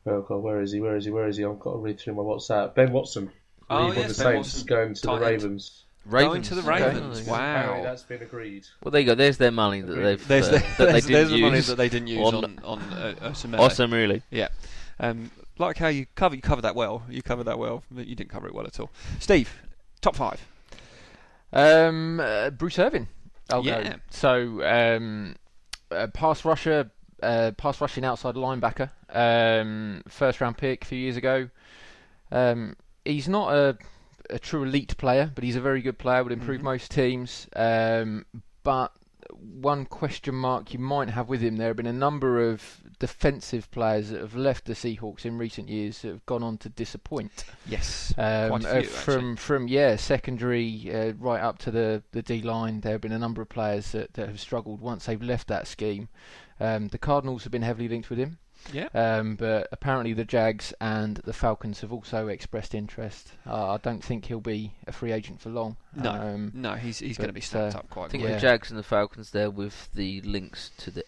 Oh God, where is he? I've got to read through my WhatsApp. Ben Watson. Oh, yes, the Saints going to the Ravens. Going to the Ravens. Okay. Wow, apparently that's been agreed. Well, there you go. There's their money that they've. There's the money that they didn't use on Semedo. Awesome, really. Yeah. Like how you covered that well. You covered that well, but you didn't cover it well at all. Steve, top 5. Bruce Irvin. I'll go. So, pass rushing outside linebacker. First round pick a few years ago. He's not a true elite player, but he's a very good player. Would improve most teams. But one question mark you might have with him, there have been a number of defensive players that have left the Seahawks in recent years that have gone on to disappoint. Yes, quite a few, from secondary right up to the D line. There have been a number of players that have struggled once they've left that scheme. The Cardinals have been heavily linked with him. Yeah. But apparently the Jags and the Falcons have also expressed interest. I don't think he'll be a free agent for long. No, he's going to be snapped up quite. I think the Jags and the Falcons there with the links to the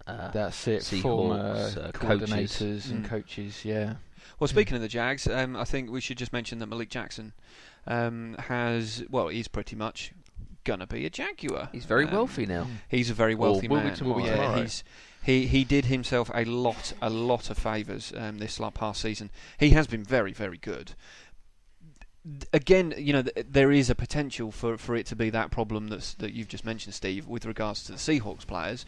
that's it. Seahawks, former coordinators and coaches. Yeah. Well, speaking of the Jags, I think we should just mention that Malik Jackson he's pretty much going to be a Jaguar. He's very wealthy now. He's a very wealthy man. Tomorrow. He did himself a lot of favours this past season. He has been very, very good. Again, there is a potential for it to be that problem that you've just mentioned, Steve, with regards to the Seahawks players.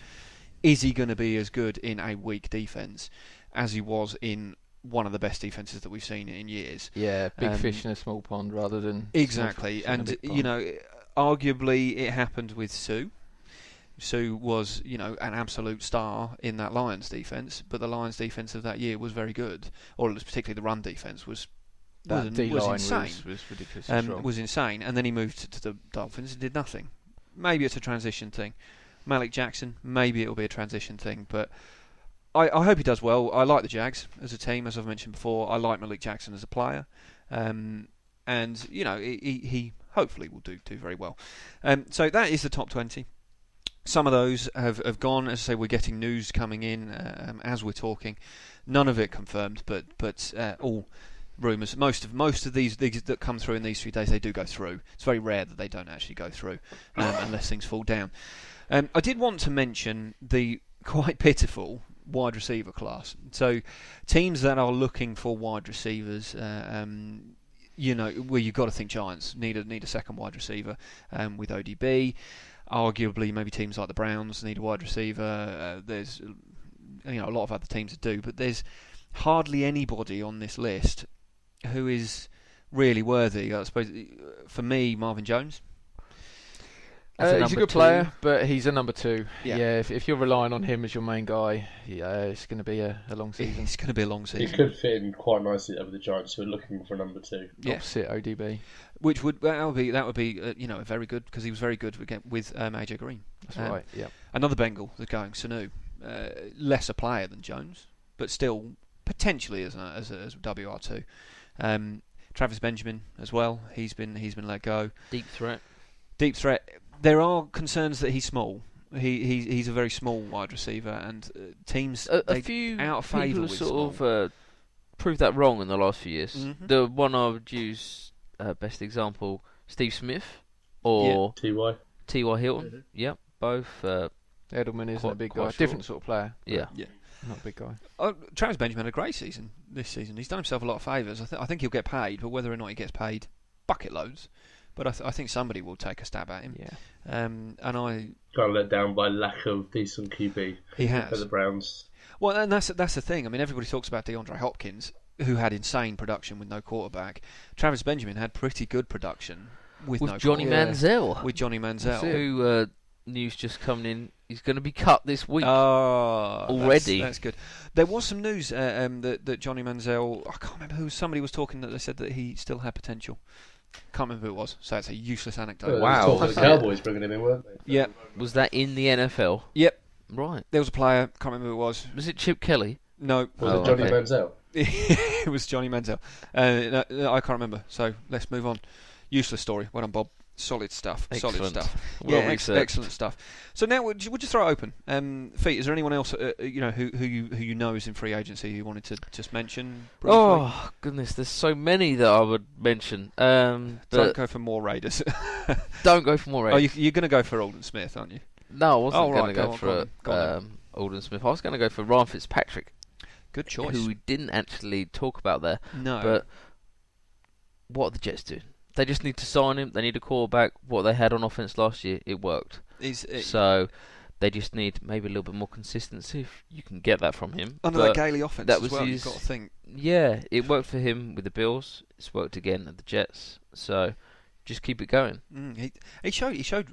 Is he going to be as good in a weak defence as he was in one of the best defences that we've seen in years? Yeah, big fish in a small pond rather than exactly. And arguably it happened with Sue. Sue was, an absolute star in that Lions defence, but the Lions defence of that year was very good, or particularly the run defence was insane. Was ridiculously strong. Was insane, and then he moved to the Dolphins and did nothing. Maybe it's a transition thing. Malik Jackson, maybe it'll be a transition thing, but I hope he does well. I like the Jags as a team, as I've mentioned before. I like Malik Jackson as a player, and he hopefully will do very well. So that is the top 20. Some of those have gone. As I say, we're getting news coming in as we're talking. None of it confirmed, but all rumours. Most of these that come through in these 3 days, they do go through. It's very rare that they don't actually go through unless things fall down. I did want to mention the quite pitiful wide receiver class. So teams that are looking for wide receivers, where you've got to think Giants need a second wide receiver with ODB. Arguably, maybe teams like the Browns need a wide receiver. There's a lot of other teams that do, but there's hardly anybody on this list who is really worthy. I suppose for me, Marvin Jones. He's a good player, but he's a number 2. Yeah, if you're relying on him as your main guy, it's going to be a long season. It's going to be a long season. He could fit in quite nicely with the Giants, who are looking for number 2. Opposite ODB, which would be a very good, because he was very good with AJ Green. That's right. Yeah. Another Bengal that's going, Sanu, lesser player than Jones, but still potentially as a WR2. Travis Benjamin as well. He's been let go. Deep threat. There are concerns that he's small. He's a very small wide receiver, and teams a few out of favour people have sort of proved that wrong in the last few years. Mm-hmm. The one I would use best example, Steve Smith or T.Y. Hilton. Mm-hmm. Yep, both. Edelman isn't a big guy. Different sort of player. Yeah. Not a big guy. Travis Benjamin had a great season this season. He's done himself a lot of favours. I think he'll get paid, but whether or not he gets paid, bucket loads. But I think somebody will take a stab at him. Yeah. And I got let down by lack of decent QB. He has for the Browns. Well, and that's the thing. I mean, everybody talks about DeAndre Hopkins, who had insane production with no quarterback. Travis Benjamin had pretty good production with no Johnny quarterback. Manziel. With Johnny Manziel, who news just coming in. He's going to be cut this week. Already. That's good. There was some news that Johnny Manziel, I can't remember who, somebody was talking that they said that he still had potential. Can't remember who it was, so it's a useless anecdote. Wow. The Cowboys bringing him in, weren't they? Yeah. Was that in the NFL? Yep. Right. There was a player, can't remember who it was. Was it Chip Kelly? No. Was it Johnny Manziel? It was Johnny Manziel. No, I can't remember, so let's move on. Useless story. Well done, Bob. Solid stuff. Excellent. Solid stuff. Well yeah, excellent stuff. So now, would you throw it open? Feet, is there anyone else who you know is in free agency who you wanted to just mention briefly? Oh goodness, there's so many that I would mention. Don't go for more Raiders. Don't go for more Raiders. Oh, you're going to go for Alden Smith, aren't you? No, I wasn't going to go for Alden Smith. I was going to go for Ryan Fitzpatrick. Good choice. Who we didn't actually talk about there. No. But what are the Jets do? They just need to sign him. They need a quarterback. What they had on offense last year, it worked. So they just need maybe a little bit more consistency. If you can get that from him. Under that Gailey offense that was you've got to think. Yeah, it worked for him with the Bills. It's worked again at the Jets. So just keep it going. He showed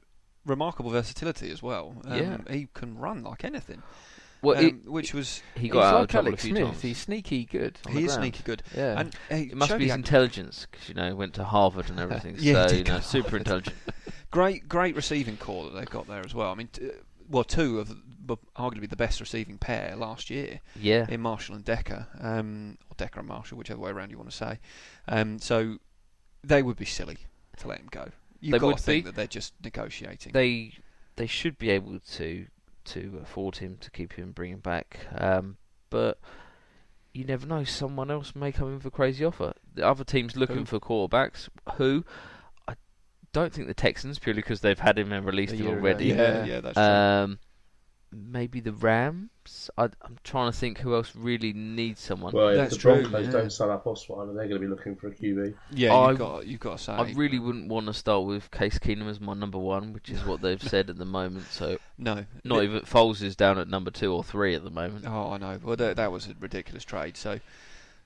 remarkable versatility as well. Yeah. He can run like anything. Well, he got out like of trouble Alex a few Smith. times. He's sneaky good. He is sneaky good. Yeah. And it must be his intelligence because he went to Harvard and everything. Yeah, so super intelligent. Great receiving core that they've got there as well. I mean, two of arguably the best receiving pair last year. Yeah. In Marshall and Decker, or Decker and Marshall, whichever way around you want to say. So they would be silly to let him go. You've got to think that they're just negotiating. They should be able to afford him, to keep him, bring him back. But you never know. Someone else may come in for a crazy offer. The other team's looking for quarterbacks. Who? I don't think the Texans, purely because they've had him and released him already. Yeah, that's true. Maybe the Rams. I'm trying to think who else really needs someone. Well, if that's the true. Broncos don't sign up Osweiler, they're going to be looking for a QB. Yeah, you've got to say. I really wouldn't want to start with Case Keenum as my number one, which is what they've said at the moment. So no, not even Foles is down at number 2 or 3 at the moment. Oh, I know. Well, that was a ridiculous trade. So,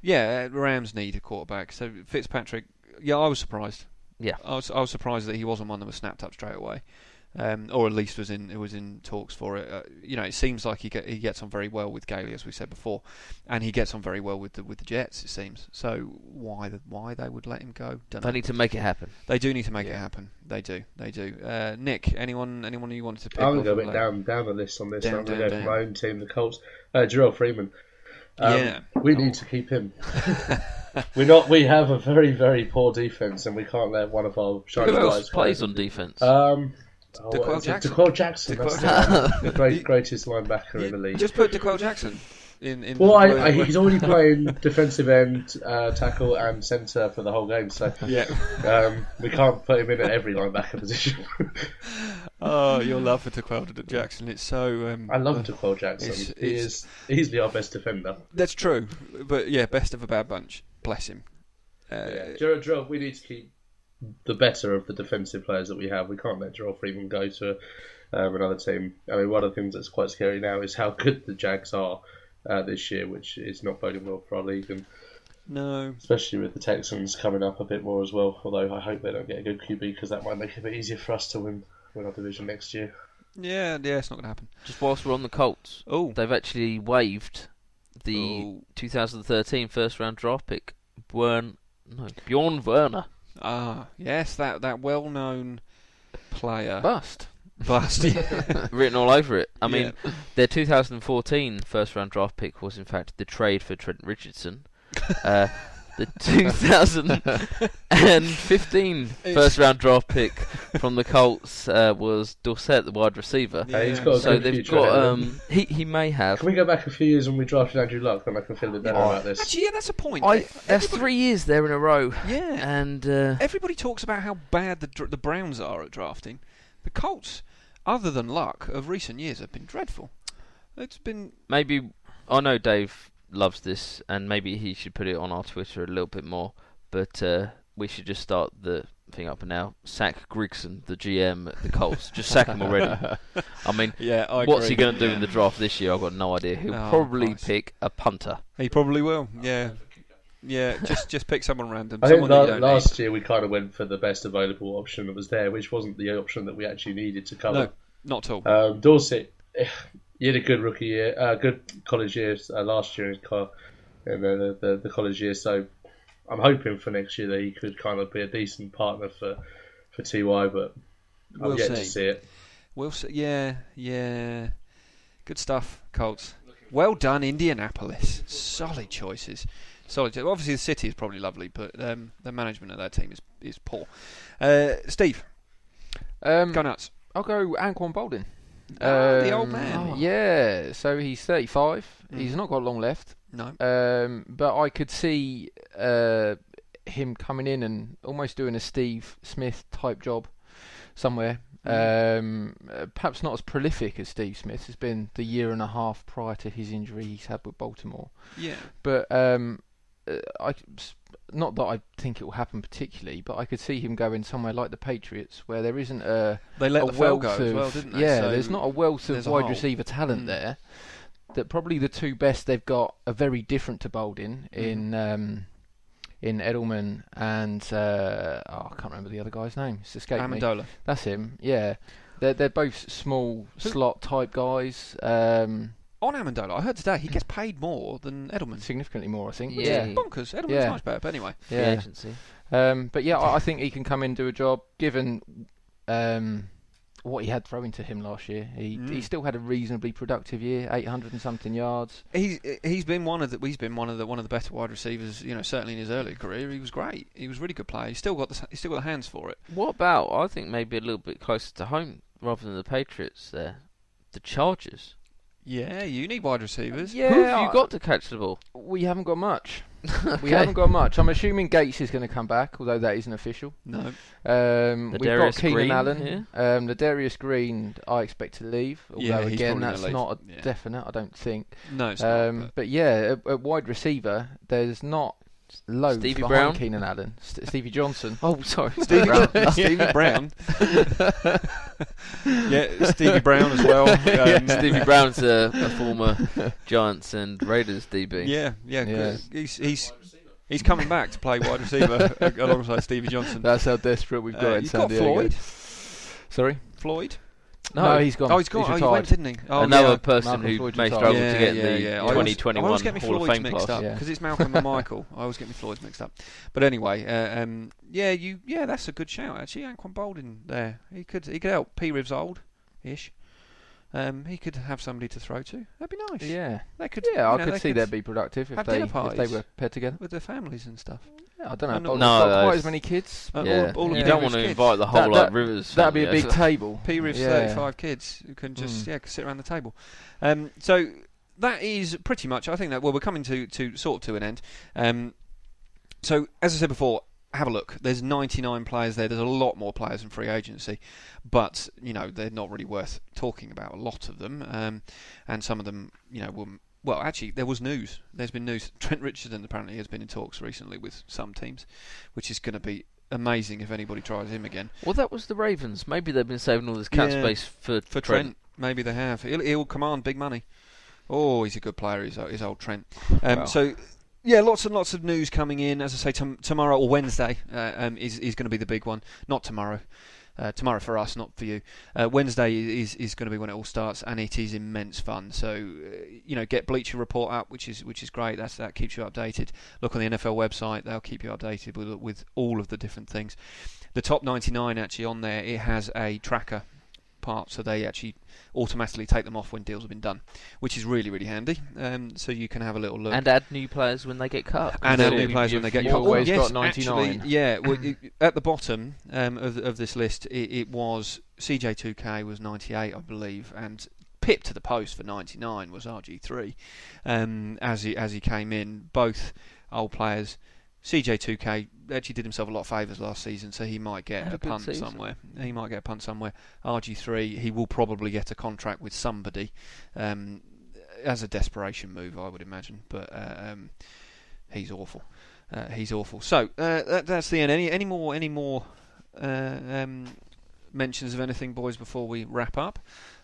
yeah, Rams need a quarterback. So Fitzpatrick, yeah, I was surprised. Yeah, I was surprised that he wasn't one that was snapped up straight away. Or at least was in talks for it. It seems like he gets on very well with Gailey, as we said before, and he gets on very well with the Jets. It seems. So why they would let him go? They need to make it happen. They do need to make it happen. They do. Nick, anyone you wanted to pick? I'm going to go a bit down the list on this. I'm going to go for my own team, the Colts. Jarrell Freeman. We need to keep him. We have a very, very poor defense, and we can't let one of our shining Who else guys plays on defense? DeQuell Jackson. DeQuell Jackson. That's the greatest linebacker in the league. Just put DeQuell Jackson in. Well, he's already playing defensive end, tackle, and centre for the whole game. So we can't put him in at every linebacker position. Oh, your love for DeQuell Jackson. It's so. I love DeQuell Jackson. He is easily our best defender. That's true, but yeah, best of a bad bunch. Bless him. Jarrell, we need to keep the better of the defensive players that we have. We can't let Jarrell Freeman go to another team. I mean, one of the things that's quite scary now is how good the Jags are this year, which is not boding well for our league. And no, especially with the Texans coming up a bit more as well. Although I hope they don't get a good QB, because that might make it a bit easier for us to win our division next year. Yeah, it's not going to happen. Just whilst we're on the Colts, they've actually waived the 2013 first round draft pick, Bjorn Werner. Ah, yes, that well-known player. Bust. Yeah. Written all over it. I mean, their 2014 first-round draft pick was, in fact, the trade for Trent Richardson. The 2015 first-round draft pick from the Colts was Dorsett, the wide receiver. Yeah. He's got a good future. He may have. Can we go back a few years when we drafted Andrew Luck, and I can feel a bit better about this? Actually, yeah, that's a point. That's 3 years there in a row. Yeah, and everybody talks about how bad the Browns are at drafting. The Colts, other than Luck, of recent years have been dreadful. It's been maybe. I know Dave loves this, and maybe he should put it on our Twitter a little bit more, but we should just start the thing up and now. Sack Grigson, the GM at the Colts. Just sack him already. I mean, what's he going to do in the draft this year? I've got no idea. He'll probably pick a punter. He probably will, yeah. Just pick someone random. I think last year we kind of went for the best available option that was there, which wasn't the option that we actually needed to cover. No, not at all. Dorsett he had a good rookie year, good college year last year in the college year. So I'm hoping for next year that he could kind of be a decent partner for TY, but We'll I've yet see. to see it. We'll see. Yeah. Good stuff, Colts. Well done, Indianapolis. Solid choices. Obviously, the city is probably lovely, but the management of that team is poor. Steve, go nuts. I'll go Anquan Boldin. The old man. Yeah, so he's 35. He's not got long left. No. But I could see him coming in and almost doing a Steve Smith type job somewhere. Perhaps not as prolific as Steve Smith has been the year and a half prior to his injury he's had with Baltimore. Yeah. But not that I think it will happen particularly, but I could see him going somewhere like the Patriots, where there isn't they let a the Fell wealth go of, as well, didn't they? Yeah, So there's not a wealth of there's a wide hole. receiver talent there. That probably the two best they've got are very different to Boldin in Edelman and I can't remember the other guy's name. It's escaped me. Amendola. That's him. Yeah, they're both small slot type guys. On Amendola, I heard today he gets paid more than Edelman. Significantly more, I think. Which Yeah. is bonkers. Edelman's Yeah. much better, but anyway. Free Yeah. agency. But yeah, I think he can come in and do a job. Given what he had thrown to him last year, he still had a reasonably productive year, 800 and something yards. He's been one of the better wide receivers. Certainly in his early career, he was great. He was a really good player. He's still got the hands for it. What about, I think maybe a little bit closer to home rather than the Patriots there, the Chargers? Yeah, you need wide receivers. Yeah, Who have you got to catch the ball? We haven't got much. Okay. We haven't got much. I'm assuming Gates is going to come back, although that isn't official. No. We've got Ladarius Keenan Green, Allen. Ladarius Green, I expect to leave. Although Yeah, he's again, probably that's gonna leave. not a Yeah. definite. I don't think. No, it's not. But yeah, at wide receiver, there's not loads Stevie behind Brown? Keenan Allen. Stevie Johnson. Oh, sorry. Stevie Brown. Stevie Brown. Yeah, Stevie Brown as well. Stevie Brown's a former Giants and Raiders DB. Yeah. Yeah. He's coming back to play wide receiver alongside Stevie Johnson. That's how desperate we've got in You've San got Diego. Floyd. Sorry? Floyd. No, he's gone. Oh, he's gone. He's he retired. went, didn't he? Oh, Another yeah. person Malcolm who Floyd's may retired. struggle to get the I always 2021 get my Hall of Floyds Fame mixed class. up Yeah. because it's Malcolm and Michael. I always get my Floyds mixed up. But anyway, that's a good shout actually. Anquan Boldin there. He could help. P. Riv's old-ish. He could have somebody to throw to. That'd be nice. Yeah. They could. Yeah, they I could see they'd be productive if have they dinner if parties. they were paired together. with their families and stuff. Yeah, I don't And know. all- Not No, quite it's- as many kids. Yeah, all of you the don't Rivers want to kids. invite the whole That- Rivers. That'd be a family, big table. P. Riv's Yeah. 35 kids who can just can sit around the table. So that is pretty much. I think that we're coming to sort of to an end. So as I said before, have a look. There's 99 players there. There's a lot more players in free agency, but they're not really worth talking about. A lot of them, and some of them, were. Well, actually, there was news. There's been news. Trent Richardson apparently has been in talks recently with some teams, which is going to be amazing if anybody tries him again. Well, that was the Ravens. Maybe they've been saving all this cap Yeah, space for Trent. Maybe they have. He'll command big money. Oh, he's a good player. He's old Trent. Wow. So, yeah, lots and lots of news coming in. As I say, tomorrow or Wednesday is going to be the big one. Not tomorrow. Tomorrow for us, not for you. Wednesday is going to be when it all starts, and it is immense fun. So, get Bleacher Report up, which is great. That keeps you updated. Look on the NFL website; they'll keep you updated with all of the different things. The top 99 actually on there, it has a tracker part, so they actually automatically take them off when deals have been done, which is really, really handy. So you can have a little look. and add new players when they get cut. And So add new players when they get you've cut. always Yes, got 99. actually, yeah. At the bottom of this list, it was CJ2K was 98, I believe, and pipped to the post for 99 was RG3. As he came in, both old players. CJ2K actually did himself a lot of favours last season, so he might get Had a a good punt season. somewhere. He might get a punt somewhere. RG3, he will probably get a contract with somebody as a desperation move, I would imagine. But he's awful. He's awful. So that's the end. Any more mentions of anything, boys, before we wrap up?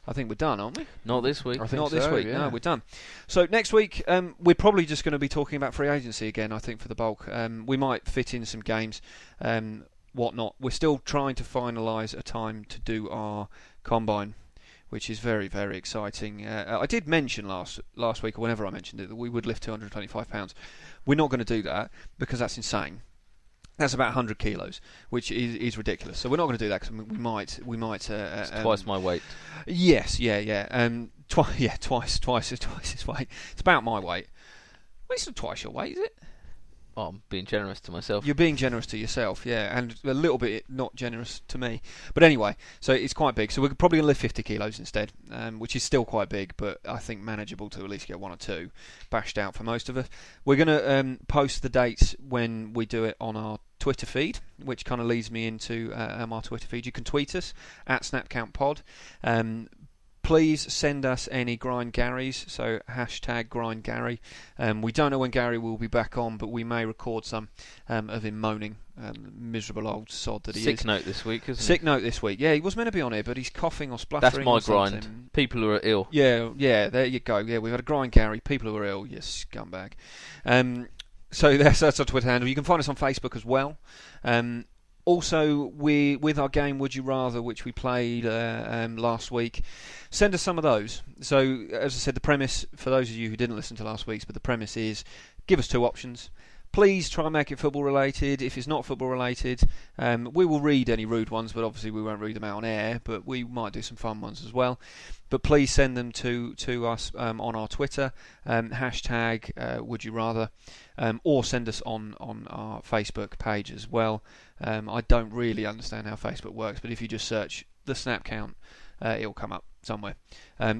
I think we're done, aren't we? Not this week. I think Not this so, week. yeah. No, we're done. So next week, we're probably just going to be talking about free agency again. I think for the bulk, we might fit in some games, whatnot. We're still trying to finalise a time to do our combine, which is very, very exciting. I did mention last week, or whenever I mentioned it, that we would lift 225 pounds. We're not going to do that because that's insane. That's about 100 kilos, which is ridiculous. So we're not going to do that because we might. It's twice my weight. Yes, yeah. Twice his weight. It's about my weight. Well, it's not twice your weight, is it? Oh, I'm being generous to myself. You're being generous to yourself, yeah, and a little bit not generous to me. But anyway, so it's quite big. So we're probably going to lift 50 kilos instead, which is still quite big, but I think manageable to at least get 1 or 2 bashed out for most of us. We're going to post the dates when we do it on our Twitter feed, which kind of leads me into our Twitter feed. You can tweet us at SnapCountPod. Please send us any Grind Garys, so hashtag Grind Gary. We don't know when Gary will be back on, but we may record some of him moaning, miserable old sod that he is. Sick note this week, isn't Sick note this week. Yeah, he was meant to be on here, but he's coughing or spluttering. That's my grind. People who are ill. Yeah, there you go. Yeah, we've had a Grind Gary. People who are ill, you scumbag. So that's our Twitter handle. You can find us on Facebook as well. Also, with our game Would You Rather, which we played last week, send us some of those. So, as I said, the premise, for those of you who didn't listen to last week's, but the premise is, give us 2 options. Please try and make it football related. If it's not football related, we will read any rude ones, but obviously we won't read them out on air, but we might do some fun ones as well. But please send them to us on our Twitter, hashtag Would You Rather, or send us on our Facebook page as well. I don't really understand how Facebook works, but if you just search the Snap Count, it'll come up somewhere.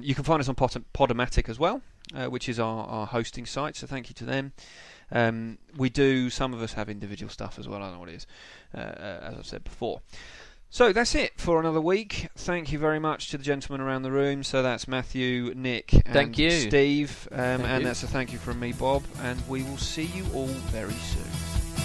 You can find us on Podomatic as well, which is our hosting site, so thank you to them. Some of us have individual stuff as well, I don't know what it is, as I've said before. So that's it for another week. Thank you very much to the gentlemen around the room. So that's Matthew, Nick, and Steve. And that's a thank you from me, Bob. And we will see you all very soon.